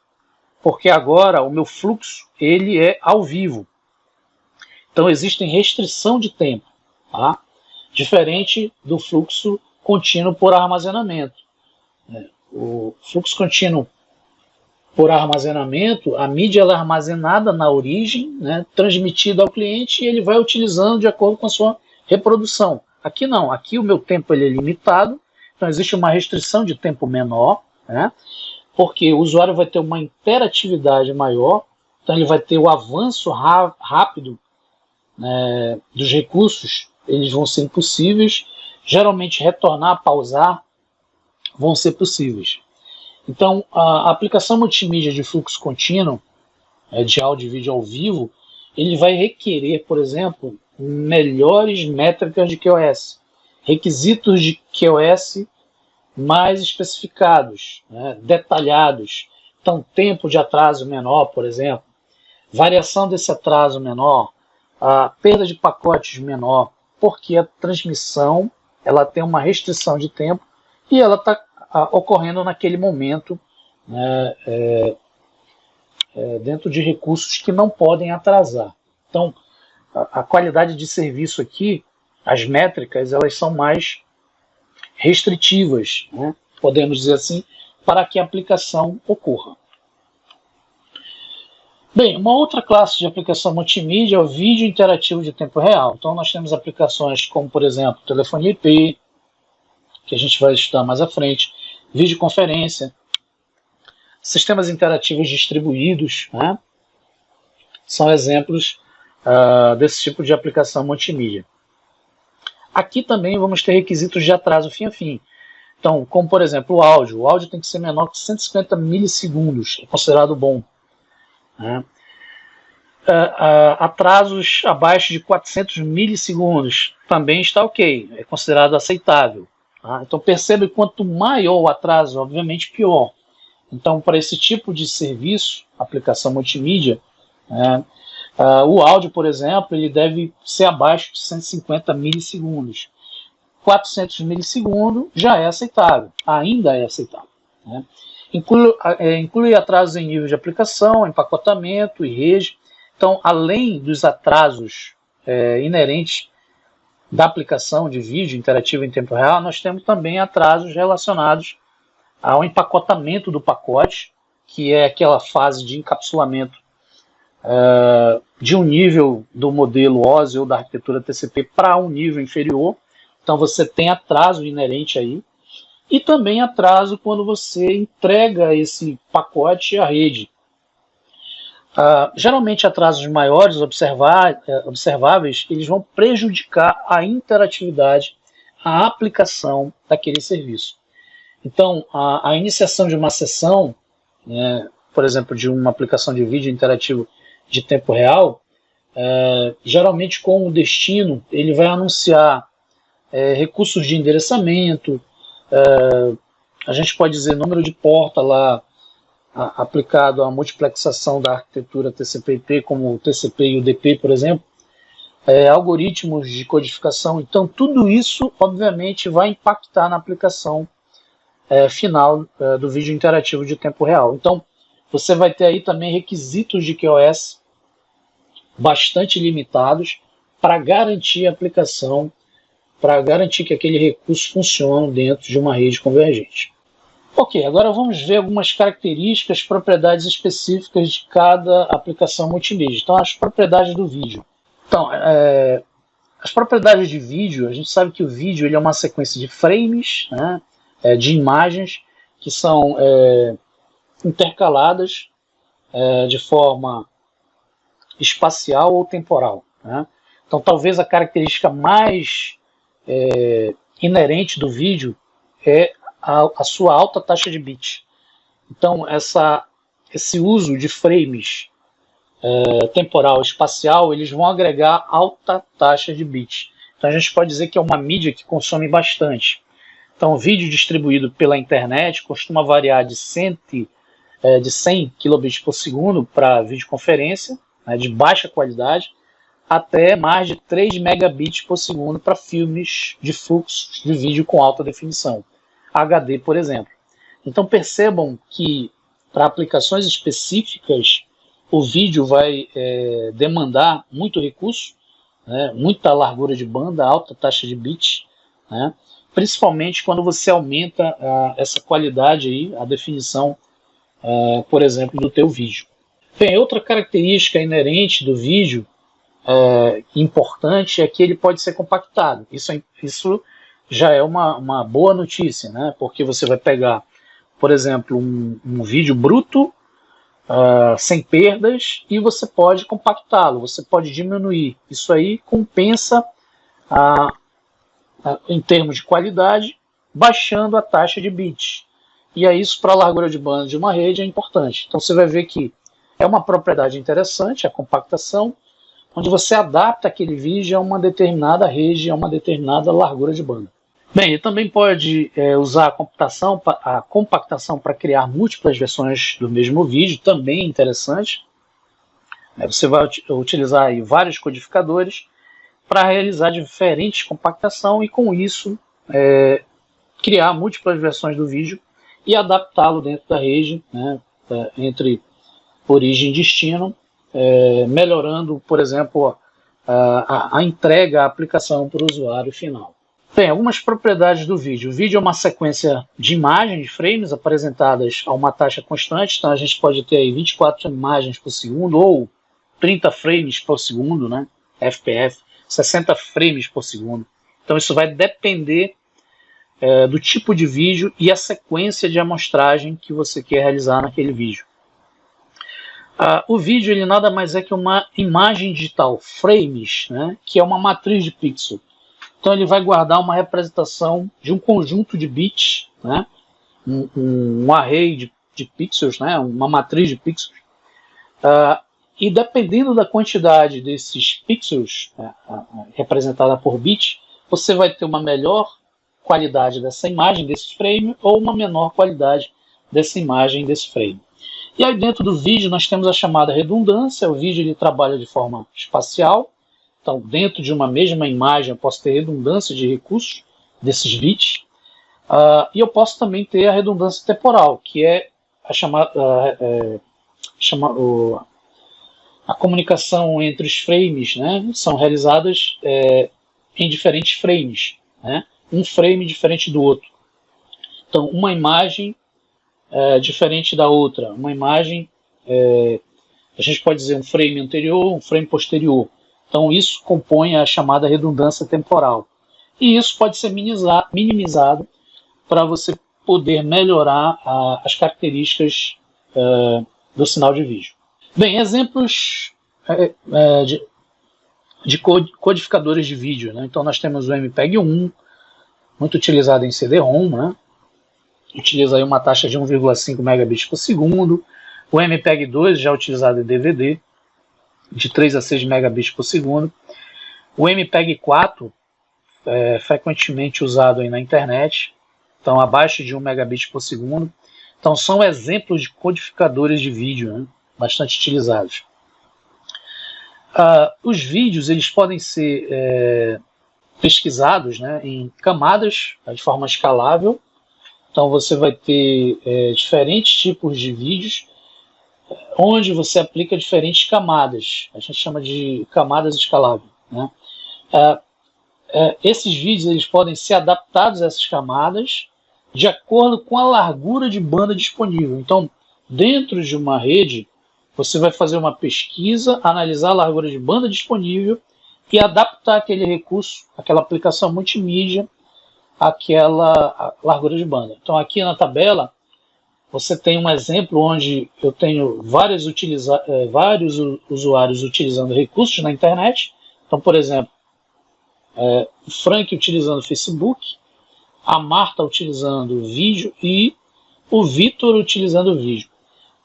porque agora o meu fluxo ele é ao vivo. Então, existe restrição de tempo, tá? Diferente do fluxo contínuo por armazenamento. O fluxo contínuo por armazenamento, a mídia ela é armazenada na origem, né, transmitida ao cliente, e ele vai utilizando de acordo com a sua reprodução. Aqui não, aqui o meu tempo ele é limitado, então existe uma restrição de tempo menor, né, porque o usuário vai ter uma interatividade maior, então ele vai ter o avanço rápido, né, dos recursos, eles vão ser impossíveis, geralmente retornar, pausar, vão ser possíveis. Então, a aplicação multimídia de fluxo contínuo, de áudio e vídeo ao vivo, ele vai requerer, por exemplo, melhores métricas de QoS, requisitos de QoS mais especificados, né, detalhados. Então, tempo de atraso menor, por exemplo, variação desse atraso menor, a perda de pacotes menor, porque a transmissão ela tem uma restrição de tempo e ela está ocorrendo naquele momento, né, dentro de recursos que não podem atrasar. Então, a qualidade de serviço aqui, as métricas, elas são mais restritivas, né, podemos dizer assim, para que a aplicação ocorra. Bem, uma outra classe de aplicação multimídia é o vídeo interativo de tempo real. Então, nós temos aplicações como, por exemplo, telefonia IP, que a gente vai estudar mais à frente, videoconferência, sistemas interativos distribuídos, né, são exemplos desse tipo de aplicação multimídia. Aqui também vamos ter requisitos de atraso fim a fim. Então, como por exemplo o áudio tem que ser menor que 150 milissegundos, é considerado bom, né. Atrasos abaixo de 400 milissegundos também está ok, é considerado aceitável. Então percebe que quanto maior o atraso, obviamente pior. Então, para esse tipo de serviço, aplicação multimídia, o áudio, por exemplo, ele deve ser abaixo de 150 milissegundos. 400 milissegundos já é aceitável, ainda é aceitável, né? Inclui atrasos em nível de aplicação, empacotamento e rede. Então, além dos atrasos inerentes da aplicação de vídeo interativo em tempo real, nós temos também atrasos relacionados ao empacotamento do pacote, que é aquela fase de encapsulamento de um nível do modelo OSI ou da arquitetura TCP para um nível inferior. Então você tem atraso inerente aí, e também atraso quando você entrega esse pacote à rede. Geralmente atrasos maiores observáveis, eles vão prejudicar a interatividade, a aplicação daquele serviço. Então, a iniciação de uma sessão, né, por exemplo, de uma aplicação de vídeo interativo de tempo real, geralmente com o destino, ele vai anunciar recursos de endereçamento, a gente pode dizer número de porta lá, aplicado à multiplexação da arquitetura TCP/IP, como o TCP e o DP, por exemplo, algoritmos de codificação. Então, tudo isso, obviamente, vai impactar na aplicação final do vídeo interativo de tempo real. Então, você vai ter aí também requisitos de QoS bastante limitados para garantir a aplicação, para garantir que aquele recurso funcione dentro de uma rede convergente. Ok, agora vamos ver algumas características, propriedades específicas de cada aplicação multimídia. Então, as propriedades do vídeo. Então, as propriedades de vídeo, a gente sabe que o vídeo ele é uma sequência de frames, né, de imagens que são intercaladas de forma espacial ou temporal. Né? Então, talvez a característica mais inerente do vídeo é a sua alta taxa de bit. Então, esse uso de frames temporal, espacial, eles vão agregar alta taxa de bit. Então, a gente pode dizer que é uma mídia que consome bastante. Então, o vídeo distribuído pela internet costuma variar de 100 kilobits por segundo para videoconferência, né, de baixa qualidade, até mais de 3 megabits por segundo para filmes de fluxos de vídeo com alta definição, HD, por exemplo. Então percebam que para aplicações específicas o vídeo vai demandar muito recurso, né, muita largura de banda, alta taxa de bit, né, principalmente quando você aumenta essa qualidade aí, a definição, por exemplo, do teu vídeo. Bem, outra característica inerente do vídeo importante é que ele pode ser compactado. Isso já é uma boa notícia, né? Porque você vai pegar, por exemplo, um vídeo bruto, sem perdas, e você pode compactá-lo, você pode diminuir. Isso aí compensa em termos de qualidade, baixando a taxa de bits. E aí isso para a largura de banda de uma rede é importante. Então você vai ver que é uma propriedade interessante, a compactação, onde você adapta aquele vídeo a uma determinada rede, a uma determinada largura de banda. Bem, ele também pode usar a compactação para criar múltiplas versões do mesmo vídeo, também interessante. Você vai utilizar aí vários codificadores para realizar diferentes compactação e com isso criar múltiplas versões do vídeo e adaptá-lo dentro da rede, né, entre origem e destino, melhorando, por exemplo, a entrega, a aplicação para o usuário final. Tem algumas propriedades do vídeo. O vídeo é uma sequência de imagens, de frames, apresentadas a uma taxa constante. Então a gente pode ter aí 24 imagens por segundo ou 30 frames por segundo, né? FPS, 60 frames por segundo. Então isso vai depender do tipo de vídeo e a sequência de amostragem que você quer realizar naquele vídeo. O vídeo ele nada mais é que uma imagem digital, frames, né? Que é uma matriz de pixel. Então ele vai guardar uma representação de um conjunto de bits, né? um array de pixels, né? Uma matriz de pixels. E dependendo da quantidade desses pixels representada por bit, você vai ter uma melhor qualidade dessa imagem, desse frame, ou uma menor qualidade dessa imagem, desse frame. E aí dentro do vídeo nós temos a chamada redundância. O vídeo ele trabalha de forma espacial. Então, dentro de uma mesma imagem, eu posso ter redundância de recursos desses bits. E eu posso também ter a redundância temporal, que é a comunicação entre os frames, né? São realizadas em diferentes frames, né? Um frame diferente do outro. Então, uma imagem diferente da outra. Uma imagem, a gente pode dizer um frame anterior, um frame posterior. Então isso compõe a chamada redundância temporal. E isso pode ser minimizado para você poder melhorar as características do sinal de vídeo. Bem, exemplos de codificadores de vídeo, né? Então nós temos o MPEG-1, muito utilizado em CD-ROM, né? Utiliza aí uma taxa de 1,5 megabits por segundo. O MPEG-2 já utilizado em DVD, de 3 a 6 megabits por segundo. O MPEG-4 é frequentemente usado aí na internet, então abaixo de 1 megabit por segundo. Então são exemplos de codificadores de vídeo, né, bastante utilizados. Os vídeos eles podem ser pesquisados, né, em camadas de forma escalável. Então você vai ter diferentes tipos de vídeos onde você aplica diferentes camadas. A gente chama de camadas escaláveis, né? Esses vídeos eles podem ser adaptados a essas camadas de acordo com a largura de banda disponível. Então, dentro de uma rede, você vai fazer uma pesquisa, analisar a largura de banda disponível e adaptar aquele recurso, aquela aplicação multimídia, àquela largura de banda. Então, aqui na tabela, você tem um exemplo onde eu tenho vários usuários utilizando recursos na internet. Então, por exemplo, o Frank utilizando o Facebook, a Marta utilizando o vídeo e o Vitor utilizando o vídeo.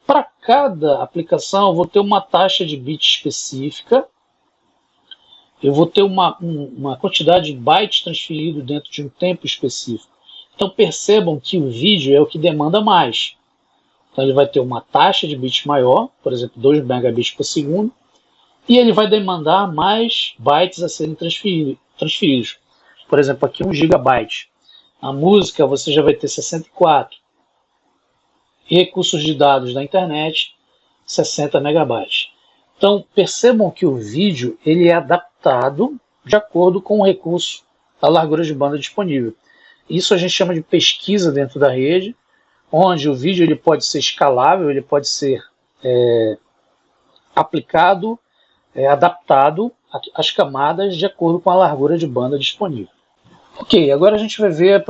Para cada aplicação, eu vou ter uma taxa de bit específica, eu vou ter uma quantidade de bytes transferido dentro de um tempo específico. Então percebam que o vídeo é o que demanda mais. Então ele vai ter uma taxa de bits maior, por exemplo, 2 megabits por segundo, e ele vai demandar mais bytes a serem transferidos. Por exemplo, aqui 1 gigabyte. A música você já vai ter 64. E recursos de dados da internet, 60 megabytes. Então percebam que o vídeo ele é adaptado de acordo com o recurso, a largura de banda disponível. Isso a gente chama de pesquisa dentro da rede, onde o vídeo ele pode ser escalável, ele pode ser aplicado, adaptado às camadas de acordo com a largura de banda disponível. Ok, agora a gente vai ver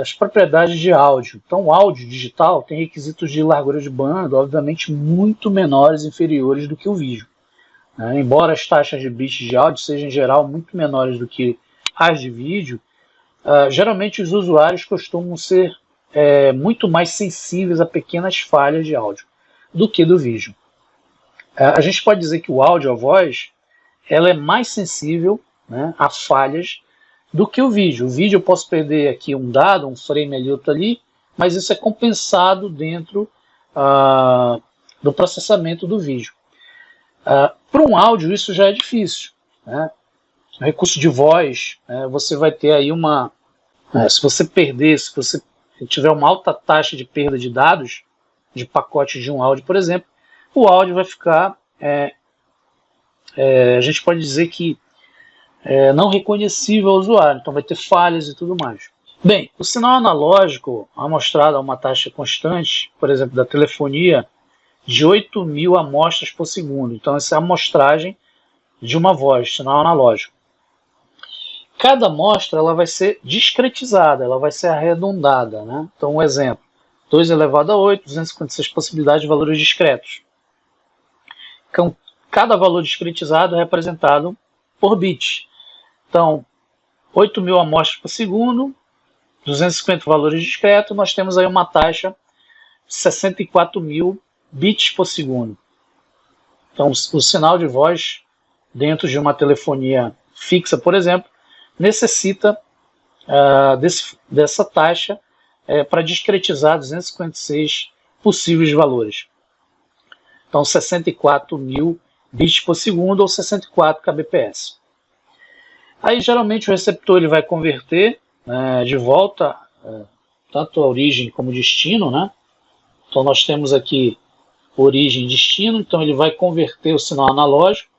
as propriedades de áudio. Então o áudio digital tem requisitos de largura de banda, obviamente muito menores e inferiores do que o vídeo. Embora as taxas de bits de áudio sejam em geral muito menores do que as de vídeo, geralmente os usuários costumam ser muito mais sensíveis a pequenas falhas de áudio do que do vídeo. A gente pode dizer que o áudio, a voz, ela é mais sensível, né, a falhas do que o vídeo. O vídeo eu posso perder aqui um dado, um frame ali, outro ali, mas isso é compensado dentro do processamento do vídeo. Para um áudio isso já é difícil, né? No recurso de voz, você vai ter aí se você perder, se você tiver uma alta taxa de perda de dados, de pacote de um áudio, por exemplo, o áudio vai ficar, a gente pode dizer que não reconhecível ao usuário, então vai ter falhas e tudo mais. Bem, o sinal analógico amostrado a uma taxa constante, por exemplo, da telefonia, de 8.000 amostras por segundo. Então essa é a amostragem de uma voz, sinal analógico. Cada amostra ela vai ser discretizada, ela vai ser arredondada, né? Então um exemplo, 2 elevado a 8, 256 possibilidades de valores discretos. Então, cada valor discretizado é representado por bit. Então, 8.000 amostras por segundo, 250 valores discretos, nós temos aí uma taxa de 64.000 bits por segundo. Então, o sinal de voz dentro de uma telefonia fixa, por exemplo, necessita dessa taxa para discretizar 256 possíveis valores. Então, 64.000 bits por segundo ou 64 kbps. Aí, geralmente, o receptor ele vai converter de volta tanto a origem como destino, né? Então, nós temos aqui origem e destino, então ele vai converter o sinal analógico.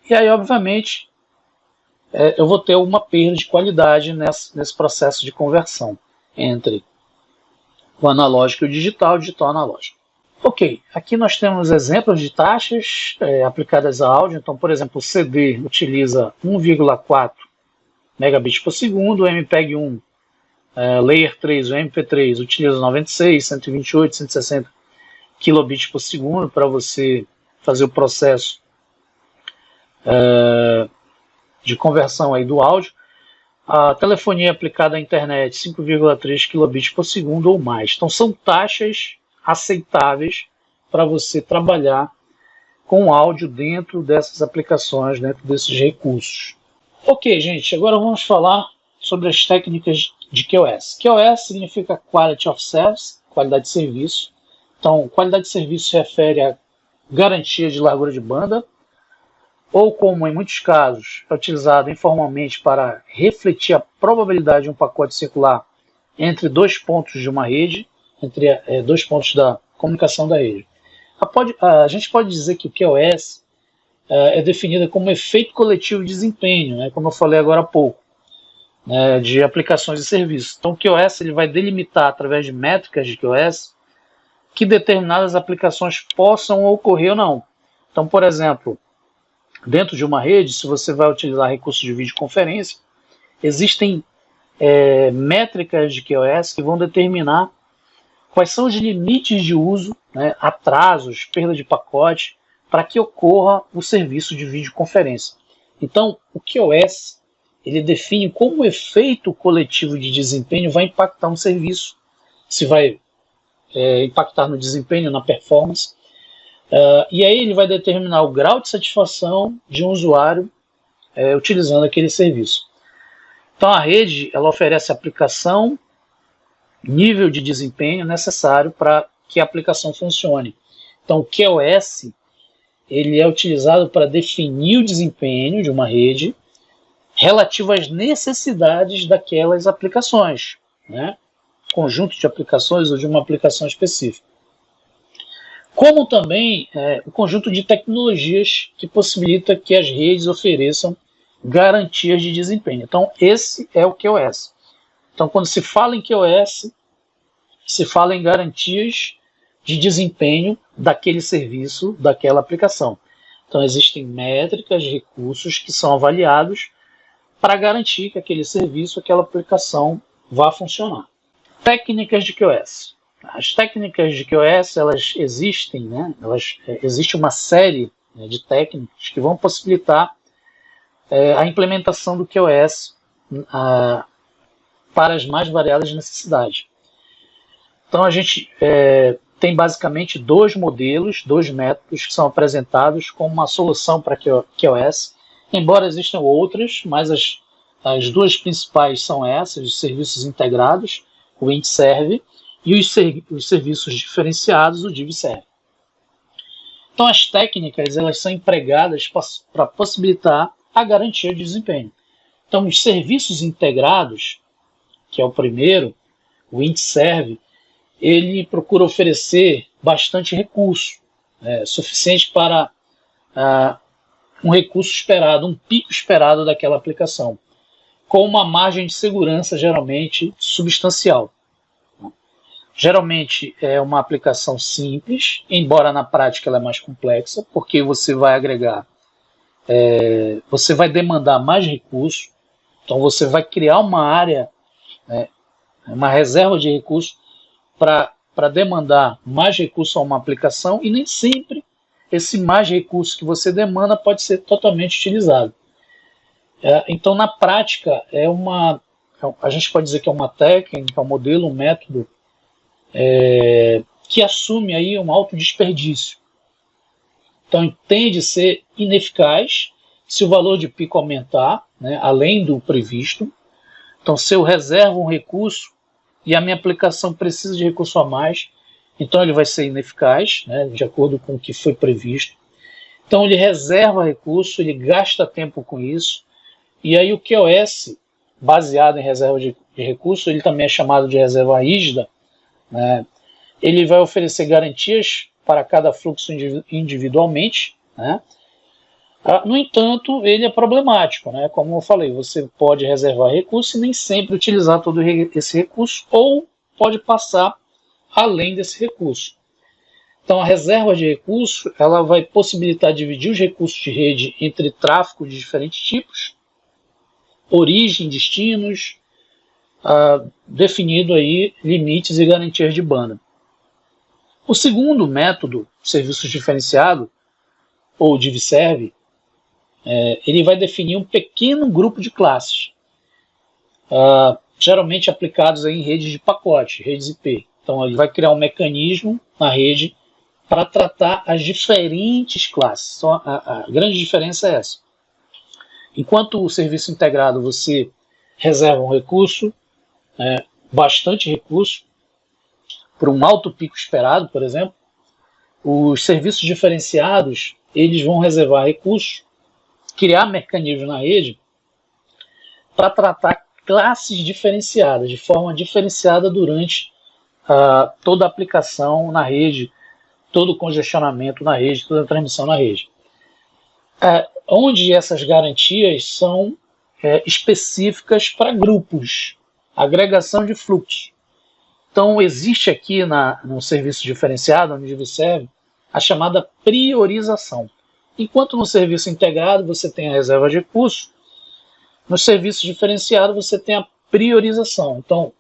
E aí, obviamente, eu vou ter uma perda de qualidade nesse processo de conversão entre o analógico e o digital analógico. Ok, aqui nós temos exemplos de taxas aplicadas a áudio. Então, por exemplo, o CD utiliza 1,4 megabits por segundo, o MPEG-1 Layer 3, o MP3, utiliza 96, 128, 160 kilobits por segundo para você fazer o processo de conversão aí do áudio. A telefonia aplicada à internet, 5,3 kilobits por segundo ou mais. Então são taxas aceitáveis para você trabalhar com áudio dentro dessas aplicações, dentro desses recursos. Ok, gente, agora vamos falar sobre as técnicas de QoS. QoS significa Quality of Service, qualidade de serviço. Então, qualidade de serviço se refere à garantia de largura de banda, ou como em muitos casos é utilizado informalmente para refletir a probabilidade de um pacote circular entre 2 pontos de uma rede, entre 2 pontos da comunicação da rede. A gente pode dizer que o QoS é definida como efeito coletivo de desempenho, né, como eu falei agora há pouco. né, de aplicações e serviços. Então o QoS ele vai delimitar através de métricas de QoS que determinadas aplicações possam ocorrer ou não. Então, por exemplo, dentro de uma rede, se você vai utilizar recursos de videoconferência, existem métricas de QoS que vão determinar quais são os limites de uso, né, atrasos, perda de pacote, para que ocorra o serviço de videoconferência. Então, o QoS ele define como o efeito coletivo de desempenho vai impactar um serviço, se vai impactar no desempenho, na performance, e aí ele vai determinar o grau de satisfação de um usuário utilizando aquele serviço. Então a rede ela oferece aplicação, nível de desempenho necessário para que a aplicação funcione. Então o QoS ele é utilizado para definir o desempenho de uma rede relativo às necessidades daquelas aplicações, né? Conjunto de aplicações ou de uma aplicação específica. Como também o conjunto de tecnologias que possibilita que as redes ofereçam garantias de desempenho. Então, esse é o QoS. Então, quando se fala em QoS, se fala em garantias de desempenho daquele serviço, daquela aplicação. Então, existem métricas, recursos que são avaliados para garantir que aquele serviço, aquela aplicação vá funcionar. Técnicas de QoS. As técnicas de QoS, elas existem, né? Existe uma série de técnicas que vão possibilitar a implementação do QoS para as mais variadas necessidades. Então a gente tem basicamente dois modelos, dois métodos que são apresentados como uma solução para QoS, embora existam outras, mas as duas principais são essas, os serviços integrados, o IntServe, e os serviços diferenciados, o DivServe. Então as técnicas elas são empregadas para possibilitar a garantia de desempenho. Então os serviços integrados, que é o primeiro, o IntServe, ele procura oferecer bastante recurso, suficiente para um recurso esperado, um pico esperado daquela aplicação, com uma margem de segurança geralmente substancial. Geralmente é uma aplicação simples, embora na prática ela é mais complexa, porque você vai agregar, você vai demandar mais recursos, então você vai criar uma área, uma reserva de recursos para demandar mais recursos a uma aplicação, e nem sempre esse mais recursos que você demanda pode ser totalmente utilizado. Então na prática a gente pode dizer que é uma técnica, um modelo, um método que assume aí um alto desperdício. Então tende a ser ineficaz se o valor de pico aumentar, né, além do previsto. Então se eu reservo um recurso e a minha aplicação precisa de recurso a mais, então ele vai ser ineficaz, né, de acordo com o que foi previsto. Então ele reserva recurso, ele gasta tempo com isso, e aí o QoS, baseado em reserva de recurso, ele também é chamado de reserva rígida, né? Ele vai oferecer garantias para cada fluxo individualmente, né? No entanto, ele é problemático, né? Como eu falei, você pode reservar recurso e nem sempre utilizar todo esse recurso, ou pode passar além desse recurso. Então a reserva de recurso ela vai possibilitar dividir os recursos de rede entre tráfego de diferentes tipos, origem, destinos, definido aí limites e garantias de banda. O segundo método, serviços diferenciado, ou DivServe, ele vai definir um pequeno grupo de classes, geralmente aplicados aí em redes de pacote, redes IP. Então ele vai criar um mecanismo na rede para tratar as diferentes classes. Então, a grande diferença é essa. Enquanto o serviço integrado você reserva um recurso, bastante recurso, por um alto pico esperado, por exemplo, os serviços diferenciados eles vão reservar recursos, criar mecanismos na rede para tratar classes diferenciadas, de forma diferenciada durante toda a aplicação na rede, todo o congestionamento na rede, toda a transmissão na rede. Onde essas garantias são específicas para grupos, agregação de fluxo. Então, existe aqui no serviço diferenciado, no DivServe, a chamada priorização. Enquanto no serviço integrado você tem a reserva de recursos, no serviço diferenciado você tem a priorização. Então,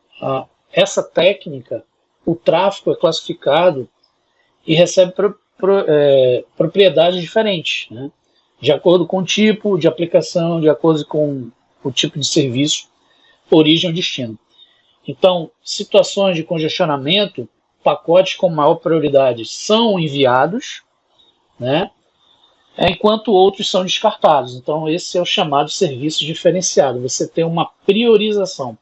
essa técnica, o tráfego é classificado e recebe propriedades diferentes, né? De acordo com o tipo de aplicação, de acordo com o tipo de serviço, origem ou destino. Então, situações de congestionamento, pacotes com maior prioridade são enviados, né? Enquanto outros são descartados. Então, esse é o chamado serviço diferenciado. Você tem uma priorização.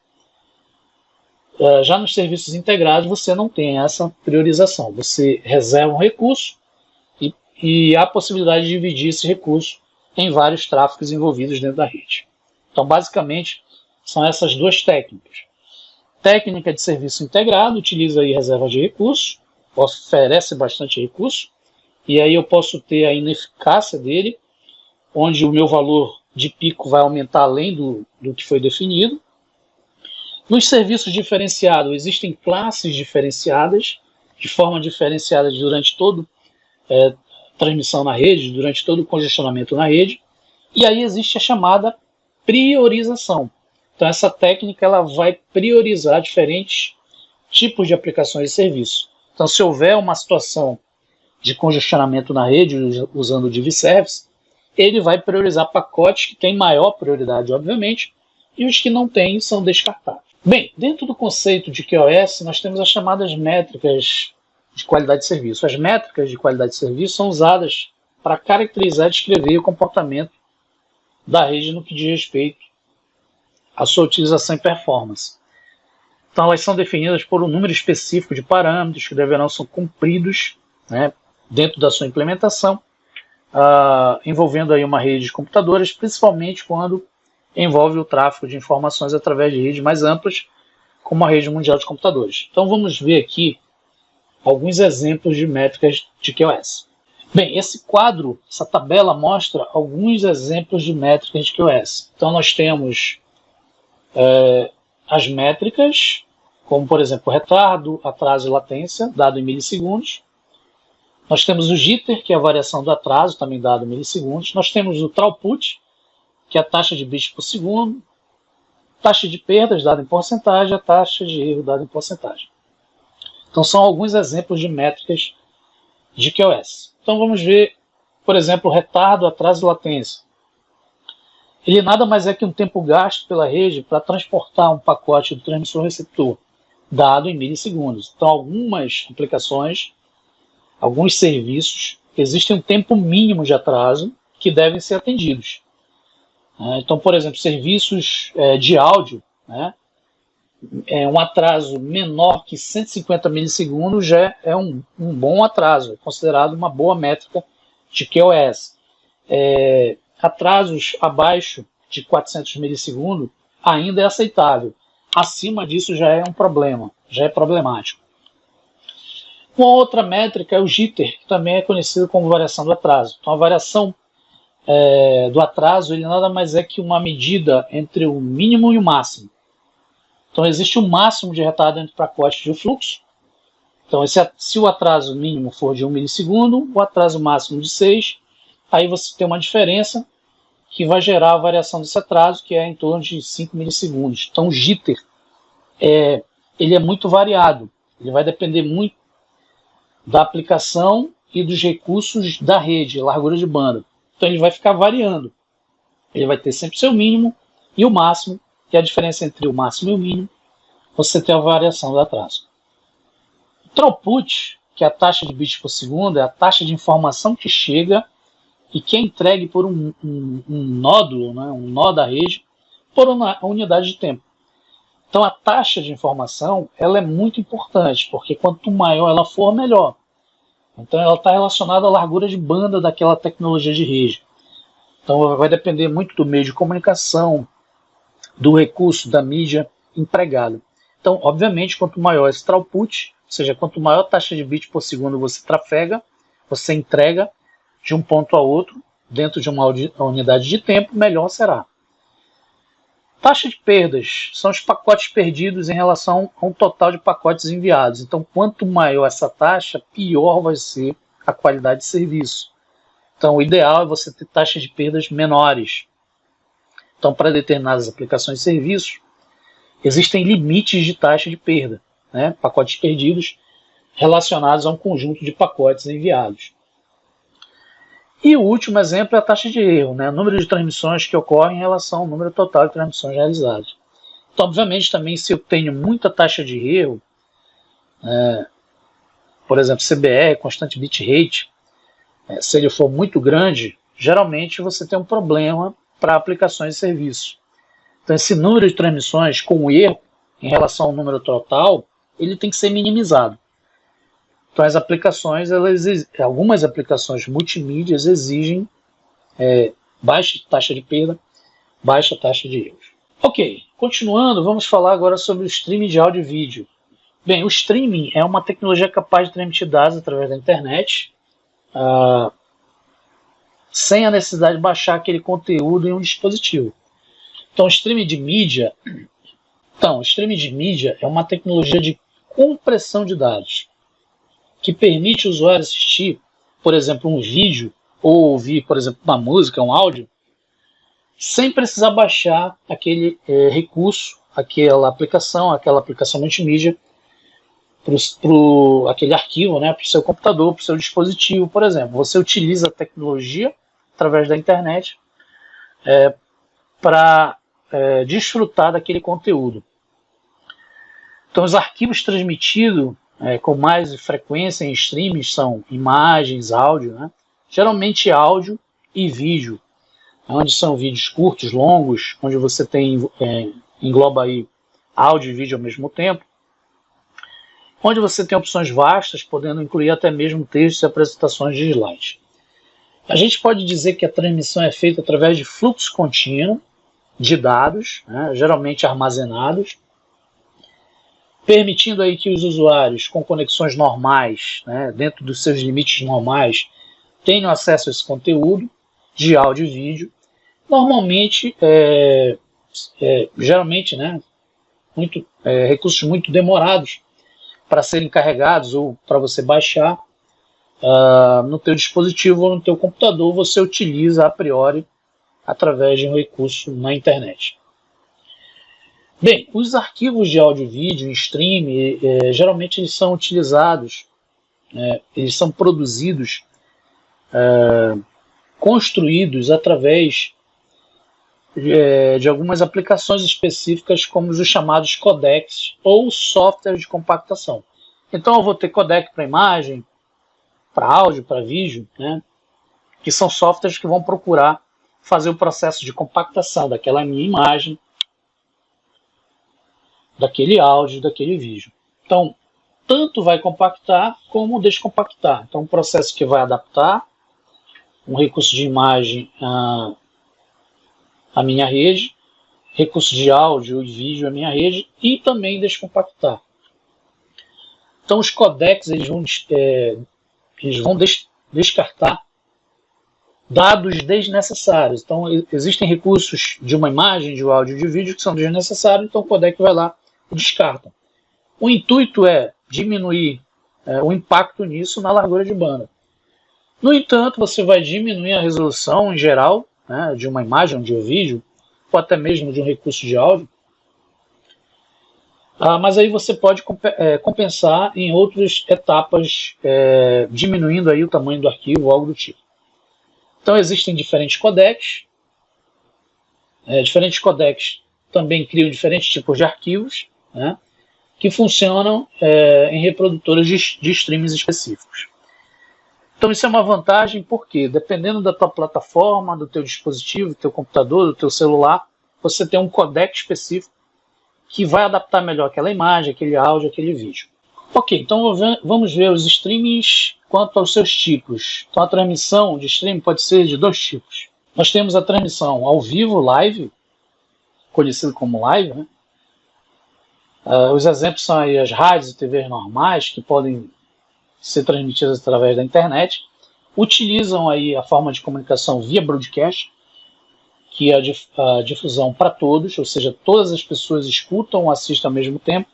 Já nos serviços integrados, você não tem essa priorização. Você reserva um recurso e há a possibilidade de dividir esse recurso em vários tráfegos envolvidos dentro da rede. Então, basicamente, são essas duas técnicas. Técnica de serviço integrado, utiliza aí reserva de recursos, oferece bastante recurso, e aí eu posso ter a ineficácia dele, onde o meu valor de pico vai aumentar além do que foi definido. Nos serviços diferenciados, existem classes diferenciadas, de forma diferenciada durante toda a transmissão na rede, durante todo o congestionamento na rede, e aí existe a chamada priorização. Então essa técnica ela vai priorizar diferentes tipos de aplicações de serviço. Então se houver uma situação de congestionamento na rede usando o DivService, ele vai priorizar pacotes que têm maior prioridade, obviamente, e os que não têm são descartados. Bem, dentro do conceito de QoS, nós temos as chamadas métricas de qualidade de serviço. As métricas de qualidade de serviço são usadas para caracterizar e descrever o comportamento da rede no que diz respeito à sua utilização e performance. Então, elas são definidas por um número específico de parâmetros que deverão ser cumpridos, né, dentro da sua implementação, envolvendo aí uma rede de computadores, principalmente quando envolve o tráfego de informações através de redes mais amplas, como a rede mundial de computadores. Então vamos ver aqui alguns exemplos de métricas de QoS. Bem, esse quadro, essa tabela mostra alguns exemplos de métricas de QoS. Então nós temos as métricas, como por exemplo retardo, atraso e latência, dado em milissegundos. Nós temos o jitter, que é a variação do atraso, também dado em milissegundos. Nós temos o throughput, que é a taxa de bits por segundo, taxa de perdas dada em porcentagem, a taxa de erro dada em porcentagem. Então são alguns exemplos de métricas de QoS. Então vamos ver, por exemplo, retardo, atraso e latência. Ele nada mais é que um tempo gasto pela rede para transportar um pacote do transmissor-receptor, dado em milissegundos. Então algumas aplicações, alguns serviços, existem um tempo mínimo de atraso que devem ser atendidos. Então, por exemplo, serviços de áudio, né, um atraso menor que 150 milissegundos já é um bom atraso, é considerado uma boa métrica de QoS. Atrasos abaixo de 400 milissegundos ainda é aceitável. Acima disso já é um problema, já é problemático. Uma outra métrica é o jitter, que também é conhecido como variação do atraso. Então, a variação do atraso, ele nada mais é que uma medida entre o mínimo e o máximo. Então existe um máximo de retardo entre pacotes de fluxo. Então se o atraso mínimo for de 1 milissegundo, o atraso máximo de 6, aí você tem uma diferença que vai gerar a variação desse atraso, que é em torno de 5 milissegundos. Então o jitter, ele é muito variado, ele vai depender muito da aplicação e dos recursos da rede, largura de banda. Então ele vai ficar variando. Ele vai ter sempre o seu mínimo e o máximo, que é a diferença entre o máximo e o mínimo, você tem a variação do atraso. O throughput, que é a taxa de bits por segundo, é a taxa de informação que chega e que é entregue por um nódulo, né, um nó da rede, por uma unidade de tempo. Então a taxa de informação ela é muito importante, porque quanto maior ela for, melhor. Então ela está relacionada à largura de banda daquela tecnologia de rede. Então vai depender muito do meio de comunicação, do recurso, da mídia empregada. Então, obviamente, quanto maior esse throughput, ou seja, quanto maior a taxa de bits por segundo você trafega, você entrega de um ponto a outro, dentro de uma unidade de tempo, melhor será. Taxa de perdas são os pacotes perdidos em relação a um total de pacotes enviados. Então, quanto maior essa taxa, pior vai ser a qualidade de serviço. Então, o ideal é você ter taxas de perdas menores. Então, para determinadas aplicações e serviços, existem limites de taxa de perda, né? Pacotes perdidos relacionados a um conjunto de pacotes enviados. E o último exemplo é a taxa de erro, né? O número de transmissões que ocorrem em relação ao número total de transmissões realizadas. Então, obviamente, também se eu tenho muita taxa de erro, por exemplo, CBR, constante bitrate, se ele for muito grande, geralmente você tem um problema para aplicações e serviços. Então, esse número de transmissões com erro em relação ao número total, ele tem que ser minimizado. Então, as aplicações, algumas aplicações multimídias exigem baixa taxa de perda, baixa taxa de erros. Ok, continuando, vamos falar agora sobre o streaming de áudio e vídeo. Bem, o streaming é uma tecnologia capaz de transmitir dados através da internet, sem a necessidade de baixar aquele conteúdo em um dispositivo. Então, o streaming de mídia é uma tecnologia de compressão de dados, que permite o usuário assistir, por exemplo, um vídeo, ou ouvir, por exemplo, uma música, um áudio, sem precisar baixar aquele recurso, aquela aplicação multimídia, aquele arquivo, né, para o seu computador, para o seu dispositivo, por exemplo. Você utiliza a tecnologia através da internet para desfrutar daquele conteúdo. Então, os arquivos transmitidos com mais frequência em streams são imagens, áudio, né? Geralmente áudio e vídeo, onde são vídeos curtos, longos, onde você engloba aí áudio e vídeo ao mesmo tempo, onde você tem opções vastas, podendo incluir até mesmo textos e apresentações de slides. A gente pode dizer que a transmissão é feita através de fluxo contínuo de dados, né, geralmente armazenados, permitindo aí que os usuários com conexões normais, né, dentro dos seus limites normais, tenham acesso a esse conteúdo de áudio e vídeo. Normalmente, geralmente, né, recursos muito demorados para serem carregados ou para você baixar no teu dispositivo ou no teu computador, você utiliza a priori através de um recurso na internet. Bem, os arquivos de áudio e vídeo em stream, geralmente eles são utilizados, eles são produzidos, construídos através de algumas aplicações específicas, como os chamados codecs ou softwares de compactação. Então eu vou ter codec para imagem, para áudio, para vídeo, né, que são softwares que vão procurar fazer o processo de compactação daquela minha imagem, daquele áudio, daquele vídeo. Então, tanto vai compactar como descompactar. Então, um processo que vai adaptar um recurso de imagem à minha rede, recurso de áudio e vídeo à minha rede, e também descompactar. Então, os codecs eles vão descartar dados desnecessários. Então, existem recursos de uma imagem, de um áudio, de vídeo que são desnecessários, então o codec vai lá e descarta. O intuito é diminuir o impacto nisso na largura de banda. No entanto, você vai diminuir a resolução em geral, né, de uma imagem, de um vídeo, ou até mesmo de um recurso de áudio. Mas aí você pode compensar em outras etapas, diminuindo aí o tamanho do arquivo ou algo do tipo. Então existem diferentes codecs. Diferentes codecs também criam diferentes tipos de arquivos, né, que funcionam em reprodutores de streams específicos. Então isso é uma vantagem porque, dependendo da tua plataforma, do teu dispositivo, do teu computador, do teu celular, você tem um codec específico que vai adaptar melhor aquela imagem, aquele áudio, aquele vídeo. Ok, então vamos ver os streamings quanto aos seus tipos. Então a transmissão de streaming pode ser de dois tipos. Nós temos a transmissão ao vivo, live, conhecido como live, né? Os exemplos são aí as rádios e TVs normais, que podem ser transmitidas através da internet, utilizam aí a forma de comunicação via broadcast, que a difusão para todos, ou seja, todas as pessoas escutam ou assistem ao mesmo tempo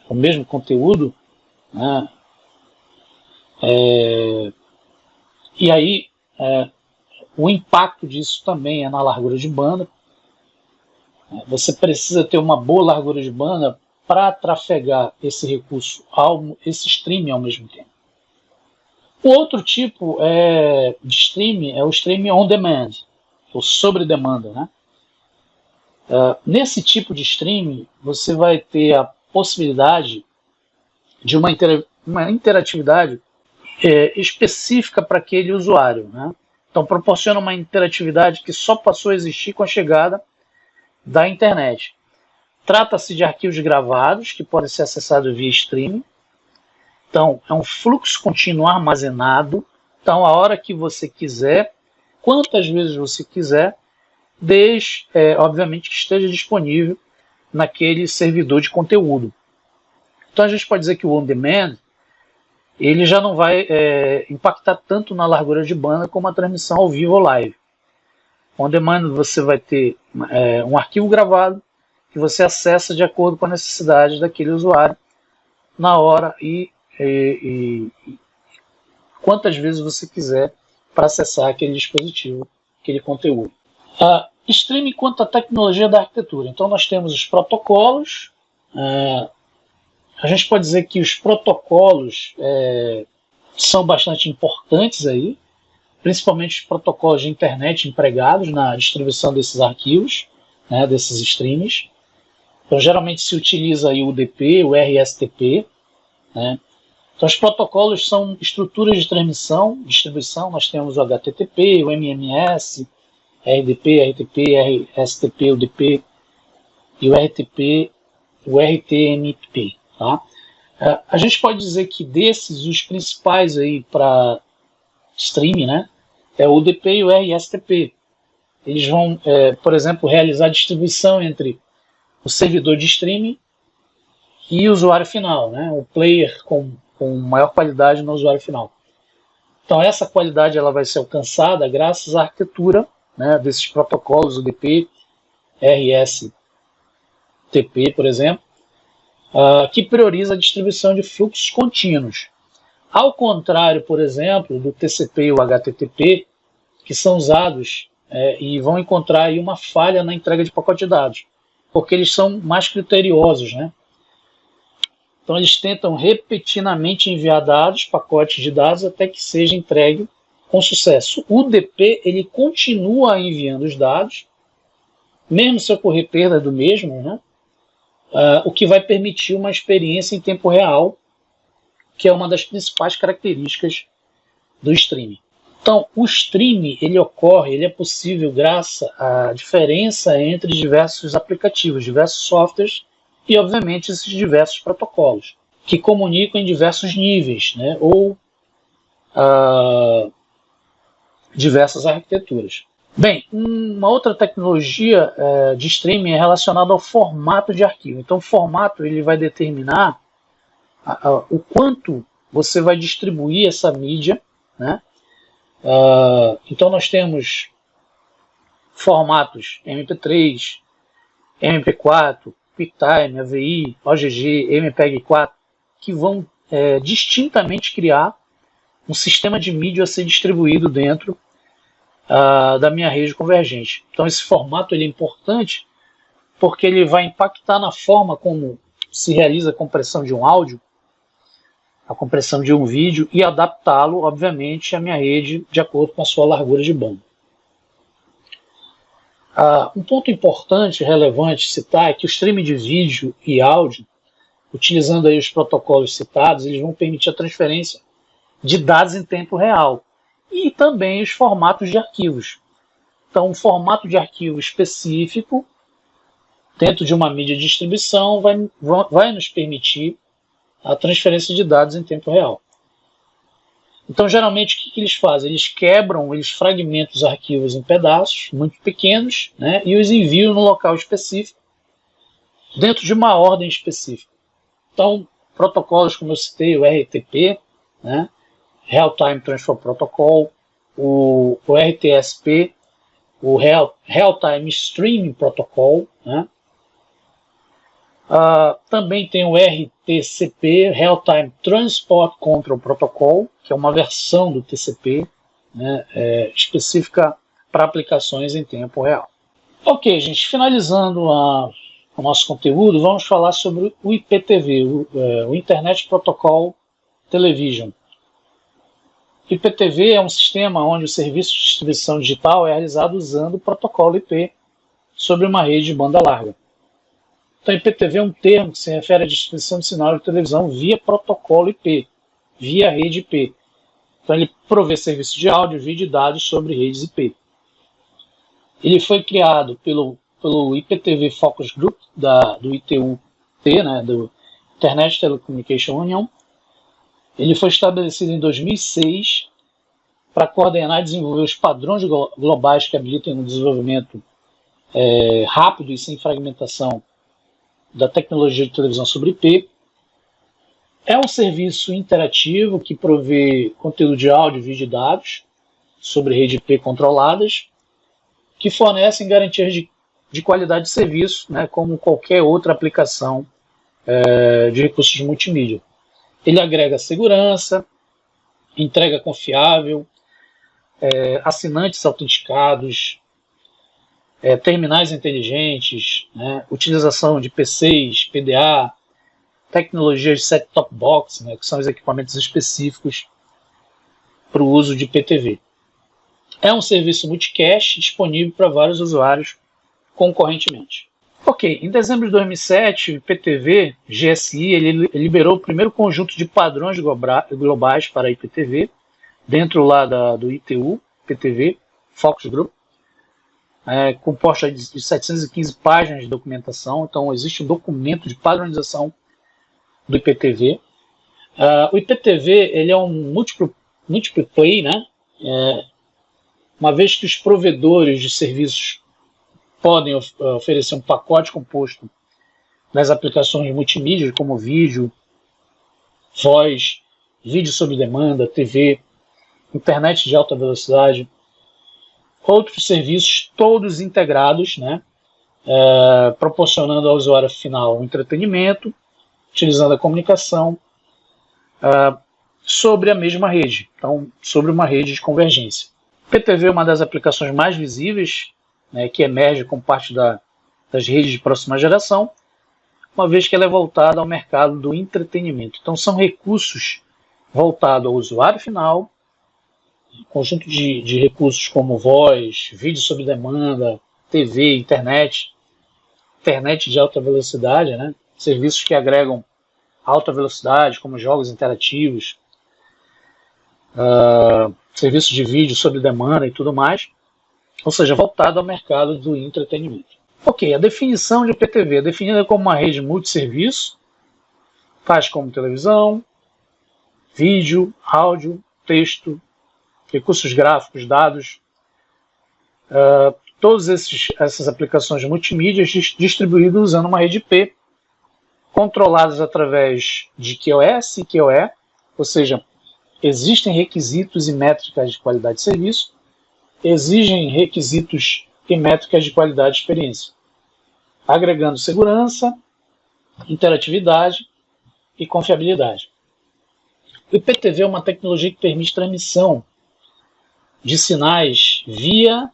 o mesmo conteúdo, né? E aí o impacto disso também é na largura de banda. Você precisa ter uma boa largura de banda para trafegar esse recurso, esse streaming ao mesmo tempo. O outro tipo de streaming é o streaming on demand, ou sobre demanda, né? Nesse tipo de streaming, você vai ter a possibilidade de uma interatividade específica para aquele usuário, né? Então proporciona uma interatividade que só passou a existir com a chegada da internet. Trata-se de arquivos gravados que podem ser acessados via streaming. Então é um fluxo contínuo armazenado. Então a hora que você quiser, quantas vezes você quiser, desde, obviamente, que esteja disponível naquele servidor de conteúdo. Então a gente pode dizer que o on demand ele já não vai impactar tanto na largura de banda como a transmissão ao vivo ou live. On demand você vai ter um arquivo gravado que você acessa de acordo com a necessidade daquele usuário na hora e quantas vezes você quiser para acessar aquele dispositivo, aquele conteúdo. Streaming quanto à tecnologia da arquitetura. Então nós temos os protocolos. A gente pode dizer que os protocolos são bastante importantes aí, principalmente os protocolos de internet empregados na distribuição desses arquivos, né, desses streams. Então geralmente se utiliza aí o UDP, o RSTP, né? Então os protocolos são estruturas de transmissão, distribuição. Nós temos o HTTP, o MMS, RDP, RTP, RSTP, UDP e o RTP, o RTMP. Tá? A gente pode dizer que desses, os principais aí para streaming, né, é o UDP e o RSTP. Eles vão, por exemplo, realizar a distribuição entre o servidor de streaming e o usuário final, né, o player com maior qualidade no usuário final. Então essa qualidade ela vai ser alcançada graças à arquitetura, né, desses protocolos UDP, RSTP, por exemplo, que prioriza a distribuição de fluxos contínuos. Ao contrário, por exemplo, do TCP e o HTTP, que são usados e vão encontrar aí uma falha na entrega de pacote de dados, porque eles são mais criteriosos, né? Então eles tentam repetidamente enviar dados, pacotes de dados, até que seja entregue com sucesso. O UDP ele continua enviando os dados, mesmo se ocorrer perda do mesmo, né? O que vai permitir uma experiência em tempo real, que é uma das principais características do streaming. Então, o streaming ele é possível graças à diferença entre diversos aplicativos, diversos softwares e, obviamente, esses diversos protocolos, que comunicam em diversos níveis, né, ou diversas arquiteturas. Bem, uma outra tecnologia de streaming é relacionada ao formato de arquivo. Então, o formato ele vai determinar o quanto você vai distribuir essa mídia, né? Então, nós temos formatos MP3, MP4, QuickTime, AVI, OGG, MPEG-4, que vão distintamente criar um sistema de mídia a ser distribuído dentro da minha rede convergente. Então esse formato ele é importante porque ele vai impactar na forma como se realiza a compressão de um áudio, a compressão de um vídeo e adaptá-lo, obviamente, à minha rede de acordo com a sua largura de banda. Um ponto importante, relevante citar é que o streaming de vídeo e áudio, utilizando aí os protocolos citados, eles vão permitir a transferência de dados em tempo real e também os formatos de arquivos. Então, um formato de arquivo específico dentro de uma mídia de distribuição vai nos permitir a transferência de dados em tempo real. Então, geralmente, o que eles fazem? Eles quebram, eles fragmentam os arquivos em pedaços muito pequenos, né, e os enviam no local específico, dentro de uma ordem específica. Então, protocolos como eu citei, o RTP, né, Real Time Transfer Protocol, o RTSP, o Real-Time Streaming Protocol, né? Também tem o RTCP, Real-Time Transport Control Protocol, que é uma versão do TCP, né, específica para aplicações em tempo real. Ok, gente, finalizando o nosso conteúdo, vamos falar sobre o IPTV, o Internet Protocol Television. O IPTV é um sistema onde o serviço de distribuição digital é realizado usando o protocolo IP sobre uma rede de banda larga. Então, IPTV é um termo que se refere à distribuição de sinal de televisão via protocolo IP, via rede IP. Então, ele provê serviços de áudio, vídeo e dados sobre redes IP. Ele foi criado pelo IPTV Focus Group, do ITU-T, né, do Internet Telecommunication Union. Ele foi estabelecido em 2006 para coordenar e desenvolver os padrões globais que habilitam o desenvolvimento rápido e sem fragmentação da tecnologia de televisão sobre IP. É um serviço interativo que provê conteúdo de áudio, vídeo e dados sobre rede IP controladas, que fornecem garantias de qualidade de serviço, né, como qualquer outra aplicação de recursos de multimídia. Ele agrega segurança, entrega confiável, assinantes autenticados, terminais inteligentes, né, utilização de PCs, PDA, tecnologias de set-top box, né, que são os equipamentos específicos para o uso de IPTV. É um serviço multicast disponível para vários usuários concorrentemente. Ok, em dezembro de 2007, o IPTV GSI ele liberou o primeiro conjunto de padrões globais para IPTV, dentro lá do ITU, IPTV, Focus Group, composto de 715 páginas de documentação. Então, existe um documento de padronização do IPTV. O IPTV ele é um múltiplo play, né? Uma vez que os provedores de serviços podem oferecer um pacote composto das aplicações de multimídia, como vídeo, voz, vídeo sob demanda, TV, internet de alta velocidade, outros serviços todos integrados, né, proporcionando ao usuário final um entretenimento, utilizando a comunicação sobre a mesma rede, então sobre uma rede de convergência. O IPTV é uma das aplicações mais visíveis, né, que emerge como parte das redes de próxima geração, uma vez que ela é voltada ao mercado do entretenimento. Então são recursos voltados ao usuário final, conjunto de recursos como voz, vídeo sob demanda, TV, internet de alta velocidade, né, serviços que agregam alta velocidade, como jogos interativos, serviços de vídeo sob demanda e tudo mais, ou seja, voltado ao mercado do entretenimento. Ok, a definição de IPTV é definida como uma rede multisserviço, tais como televisão, vídeo, áudio, texto, recursos gráficos, dados, todas essas aplicações multimídia distribuídas usando uma rede IP, controladas através de QoS e QoE, ou seja, existem requisitos e métricas de qualidade de serviço, exigem requisitos e métricas de qualidade de experiência, agregando segurança, interatividade e confiabilidade. O IPTV é uma tecnologia que permite transmissão de sinais via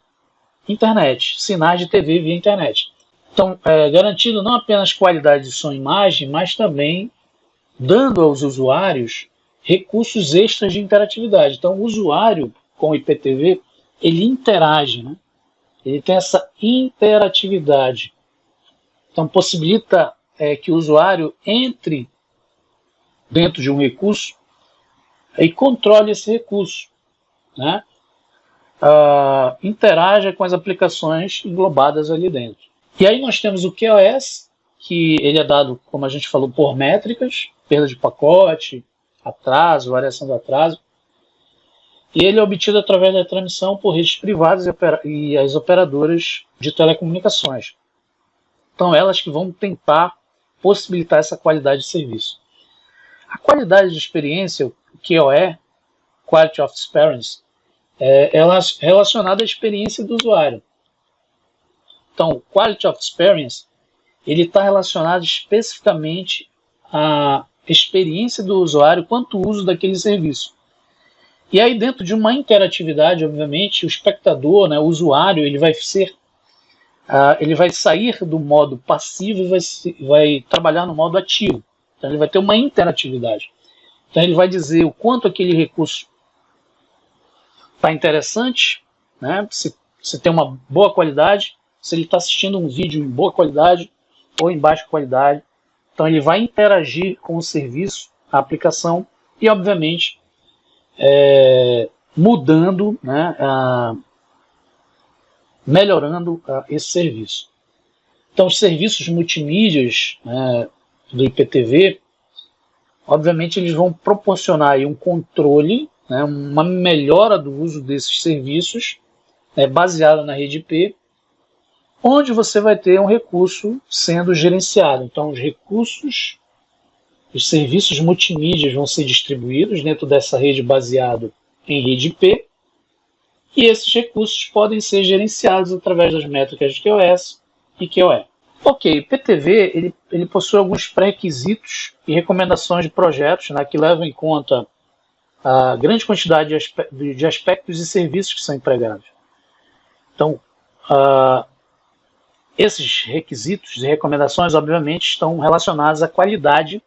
internet, sinais de TV via internet. Então, garantindo não apenas qualidade de som e imagem, mas também dando aos usuários recursos extras de interatividade. Então, o usuário com o IPTV, ele interage, né? Ele tem essa interatividade. Então, possibilita que o usuário entre dentro de um recurso e controle esse recurso, né? Interaja com as aplicações englobadas ali dentro. E aí nós temos o QoS, que ele é dado, como a gente falou, por métricas, perda de pacote, atraso, variação do atraso, e ele é obtido através da transmissão por redes privadas e as operadoras de telecomunicações. Então elas que vão tentar possibilitar essa qualidade de serviço. A qualidade de experiência, o QoE, Quality of Experience, é relacionada à experiência do usuário. Então, o Quality of Experience ele está relacionado especificamente à experiência do usuário quanto ao uso daquele serviço. E aí, dentro de uma interatividade, obviamente, o espectador, né, o usuário, ele vai sair do modo passivo e vai trabalhar no modo ativo. Então, ele vai ter uma interatividade. Então, ele vai dizer o quanto aquele recurso está interessante, né, se tem uma boa qualidade, se ele está assistindo um vídeo em boa qualidade ou em baixa qualidade. Então, ele vai interagir com o serviço, a aplicação, e, obviamente, mudando, né, melhorando esse serviço. Então, os serviços multimídias, né, do IPTV, obviamente, eles vão proporcionar aí um controle, né, uma melhora do uso desses serviços, baseado na rede IP, onde você vai ter um recurso sendo gerenciado. Então, os serviços multimídias vão ser distribuídos dentro dessa rede baseado em rede IP, e esses recursos podem ser gerenciados através das métricas de QoS e QoE. Ok, o IPTV ele possui alguns pré-requisitos e recomendações de projetos, né, que levam em conta a grande quantidade de aspectos e serviços que são empregados. Então, esses requisitos e recomendações, obviamente, estão relacionados à qualidade,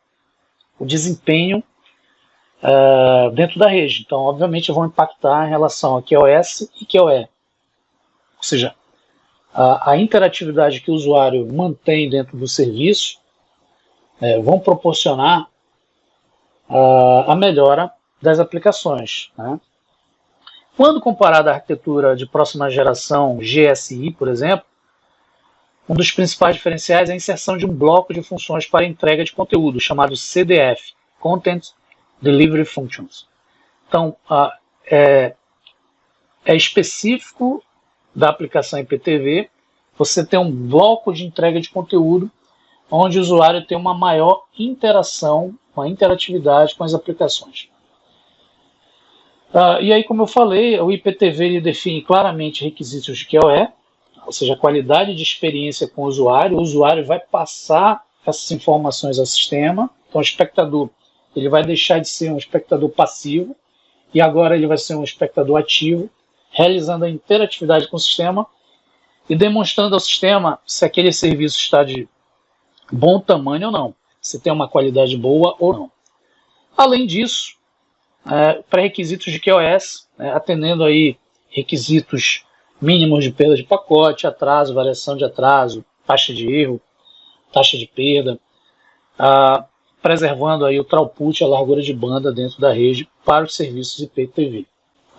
o desempenho dentro da rede. Então, obviamente, vão impactar em relação a QoS e QoE. Ou seja, a interatividade que o usuário mantém dentro do serviço vão proporcionar a melhora das aplicações, né? Quando comparado à arquitetura de próxima geração GSI, por exemplo, um dos principais diferenciais é a inserção de um bloco de funções para entrega de conteúdo, chamado CDF, Content Delivery Functions. Então, é específico da aplicação IPTV você ter um bloco de entrega de conteúdo onde o usuário tem uma maior interação, uma interatividade com as aplicações. E aí, como eu falei, o IPTV ele define claramente requisitos de QoE, ou seja, a qualidade de experiência com o usuário vai passar essas informações ao sistema. Então, o espectador ele vai deixar de ser um espectador passivo e agora ele vai ser um espectador ativo, realizando a interatividade com o sistema e demonstrando ao sistema se aquele serviço está de bom tamanho ou não, se tem uma qualidade boa ou não. Além disso, pré-requisitos de QoS, atendendo aí requisitos mínimos de perda de pacote, atraso, variação de atraso, taxa de erro, taxa de perda, preservando aí o throughput, a largura de banda dentro da rede para os serviços IPTV.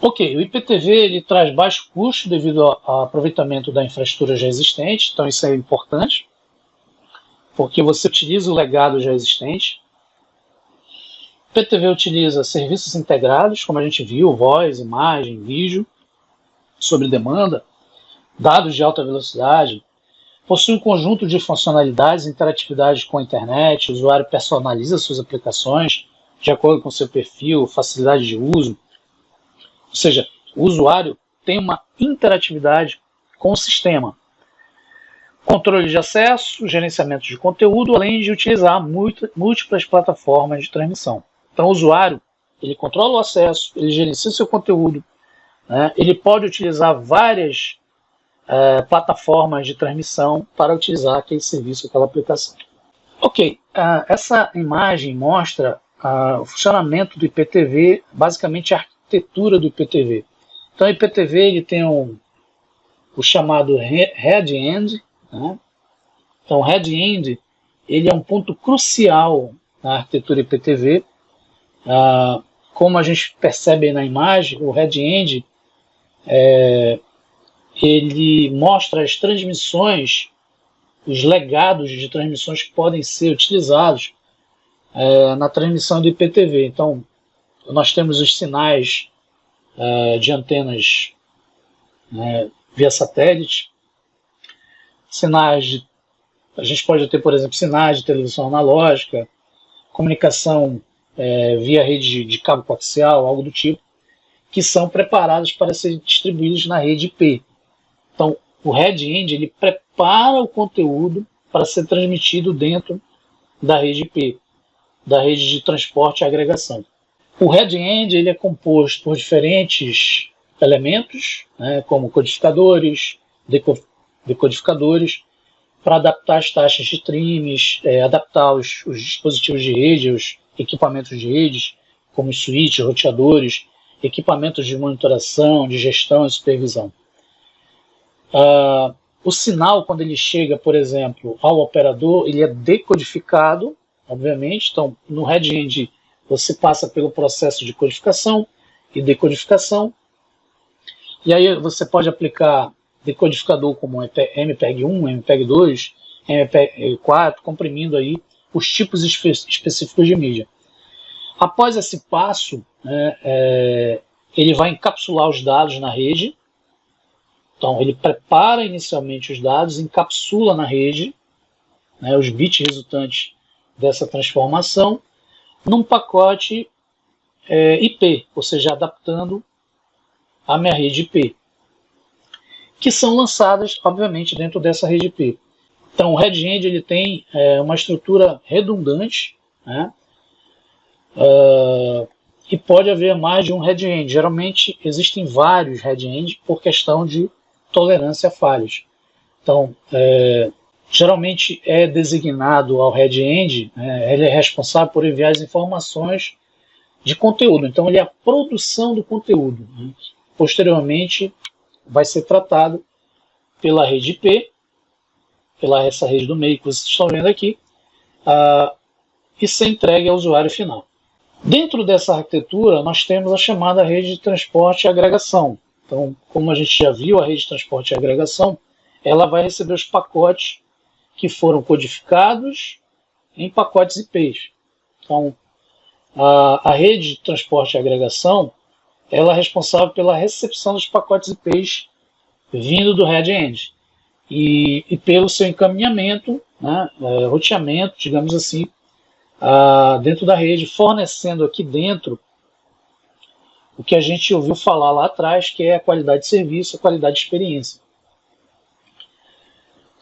Ok, o IPTV ele traz baixo custo devido ao aproveitamento da infraestrutura já existente, então isso é importante, porque você utiliza o legado já existente. O IPTV utiliza serviços integrados, como a gente viu, voz, imagem, vídeo, sobre demanda, dados de alta velocidade, possui um conjunto de funcionalidades e interatividade com a internet, o usuário personaliza suas aplicações de acordo com seu perfil, facilidade de uso, ou seja, o usuário tem uma interatividade com o sistema. Controle de acesso, gerenciamento de conteúdo, além de utilizar múltiplas plataformas de transmissão. Então o usuário ele controla o acesso, ele gerencia o seu conteúdo, ele pode utilizar várias plataformas de transmissão para utilizar aquele serviço, aquela aplicação. Ok, essa imagem mostra o funcionamento do IPTV, basicamente a arquitetura do IPTV. Então o IPTV ele tem o chamado head-end, né? Então o head-end ele é um ponto crucial na arquitetura IPTV. Como a gente percebe na imagem, o head-end ele mostra as transmissões, os legados de transmissões que podem ser utilizados na transmissão do IPTV. Então, nós temos os sinais de antenas via satélite, a gente pode ter, por exemplo, sinais de televisão analógica, comunicação via rede de cabo coaxial, algo do tipo, que são preparados para serem distribuídos na rede IP. Então, o head-end ele prepara o conteúdo para ser transmitido dentro da rede IP, da rede de transporte e agregação. O head-end ele é composto por diferentes elementos, né, como codificadores, decodificadores, para adaptar as taxas de trims, adaptar os dispositivos de rede, os equipamentos de redes, como os switches, roteadores, equipamentos de monitoração, de gestão e supervisão. O sinal, quando ele chega, por exemplo, ao operador, ele é decodificado, obviamente. Então, no head-end, você passa pelo processo de codificação e decodificação. E aí você pode aplicar decodificador como MPEG-1, MPEG-2, MPEG-4, comprimindo aí os tipos específicos de mídia. Após esse passo, ele vai encapsular os dados na rede. Então, ele prepara inicialmente os dados, encapsula na rede, né, os bits resultantes dessa transformação, num pacote IP, ou seja, adaptando a minha rede IP, que são lançadas, obviamente, dentro dessa rede IP. Então, o head-end ele tem uma estrutura redundante, né, e pode haver mais de um head-end. Geralmente, existem vários head-end por questão de tolerância a falhas. Então, geralmente é designado ao head-end, ele é responsável por enviar as informações de conteúdo. Então, ele é a produção do conteúdo, né? Posteriormente, vai ser tratado pela rede IP, pela essa rede do meio que vocês estão vendo aqui, e ser entregue ao usuário final. Dentro dessa arquitetura, nós temos a chamada rede de transporte e agregação. Então, como a gente já viu, a rede de transporte e agregação, ela vai receber os pacotes que foram codificados em pacotes IPs. Então, a rede de transporte e agregação, ela é responsável pela recepção dos pacotes IPs vindo do head-end e pelo seu encaminhamento, né, roteamento, digamos assim, dentro da rede, fornecendo aqui dentro o que a gente ouviu falar lá atrás, que é a qualidade de serviço, a qualidade de experiência.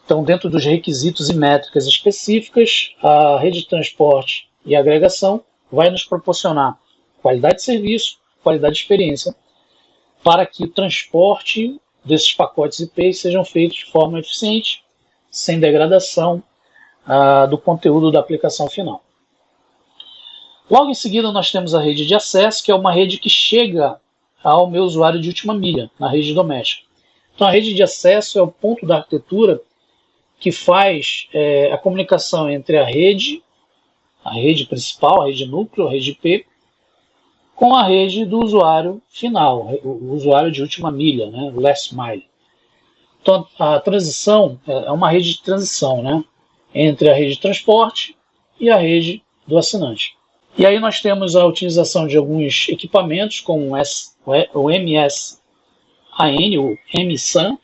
Então, dentro dos requisitos e métricas específicas, a rede de transporte e agregação vai nos proporcionar qualidade de serviço, qualidade de experiência, para que o transporte desses pacotes IP sejam feitos de forma eficiente, sem degradação do conteúdo da aplicação final. Logo em seguida, nós temos a rede de acesso, que é uma rede que chega ao meu usuário de última milha, na rede doméstica. Então, a rede de acesso é o ponto da arquitetura que faz a comunicação entre a rede principal, a rede núcleo, a rede IP, com a rede do usuário final, o usuário de última milha, né, last mile. Então, a transição é uma rede de transição, né, entre a rede de transporte e a rede do assinante. E aí nós temos a utilização de alguns equipamentos, como o MSAN, o MSAN,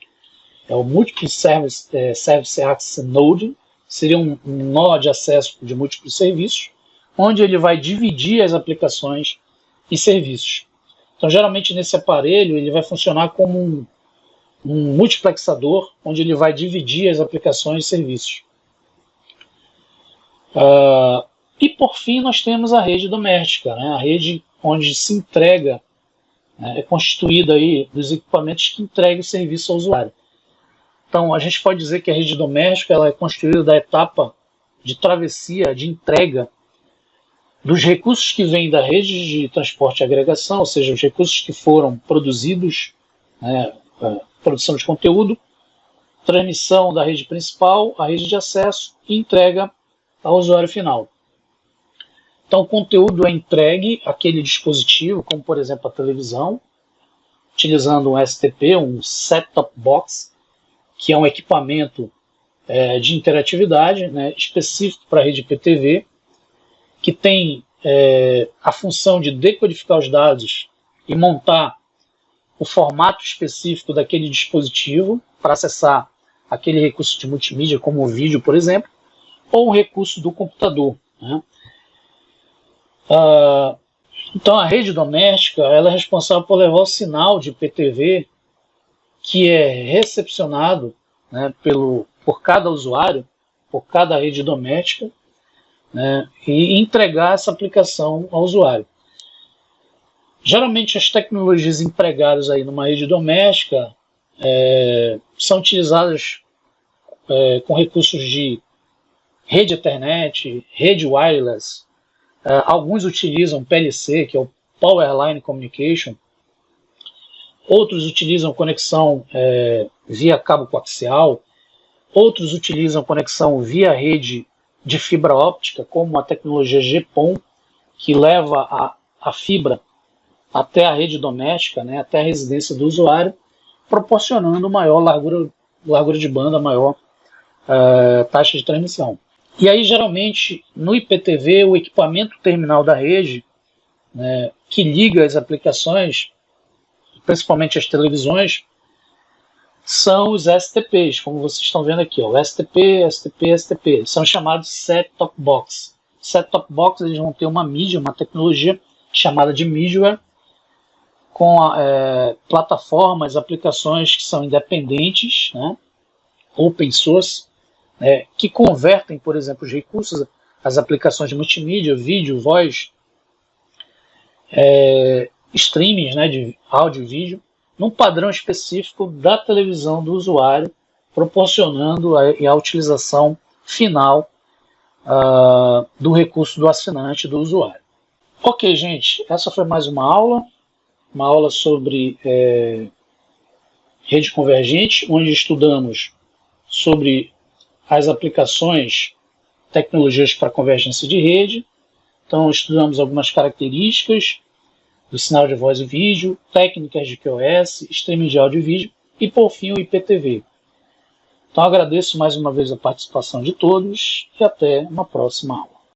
é o Multiple Service Access Node, seria um nó de acesso de múltiplos serviços, onde ele vai dividir as aplicações e serviços. Então, geralmente, nesse aparelho, ele vai funcionar como um multiplexador, onde ele vai dividir as aplicações e serviços. E, por fim, nós temos a rede doméstica, né? A rede onde se entrega, é constituída aí dos equipamentos que entregam o serviço ao usuário. Então, a gente pode dizer que a rede doméstica ela é constituída da etapa de travessia, de entrega dos recursos que vêm da rede de transporte e agregação, ou seja, os recursos que foram produzidos, produção de conteúdo, transmissão da rede principal, a rede de acesso e entrega ao usuário final. Então, o conteúdo é entregue àquele dispositivo, como por exemplo a televisão, utilizando um STP, um Set-Top Box, que é um equipamento de interatividade, né, específico para a rede IPTV, que tem a função de decodificar os dados e montar o formato específico daquele dispositivo para acessar aquele recurso de multimídia, como o vídeo, por exemplo, ou um recurso do computador, né? Então, a rede doméstica ela é responsável por levar o sinal de IPTV que é recepcionado, né, pelo por cada usuário, por cada rede doméstica, né, e entregar essa aplicação ao usuário. Geralmente as tecnologias empregadas aí numa rede doméstica são utilizadas com recursos de rede Ethernet, rede wireless. Alguns utilizam PLC, que é o Power Line Communication. Outros utilizam conexão via cabo coaxial. Outros utilizam conexão via rede de fibra óptica, como a tecnologia GPON, que leva a fibra até a rede doméstica, né, até a residência do usuário, proporcionando maior largura de banda, maior taxa de transmissão. E aí, geralmente, no IPTV, o equipamento terminal da rede, né, que liga as aplicações, principalmente as televisões, são os STPs, como vocês estão vendo aqui, ó, STP, STP, STP. São chamados set-top box. Set-top box, eles vão ter uma mídia, uma tecnologia chamada de middleware, com plataformas, aplicações que são independentes, né, open source, que convertem, por exemplo, os recursos, as aplicações de multimídia, vídeo, voz, streamings, né, de áudio e vídeo, num padrão específico da televisão do usuário, proporcionando a utilização final do recurso do assinante do usuário. Ok, gente, essa foi mais uma aula sobre rede convergente, onde estudamos sobre as aplicações, tecnologias para convergência de rede. Então, estudamos algumas características do sinal de voz e vídeo, técnicas de QoS, streaming de áudio e vídeo e, por fim, o IPTV. Então, agradeço mais uma vez a participação de todos e até uma próxima aula.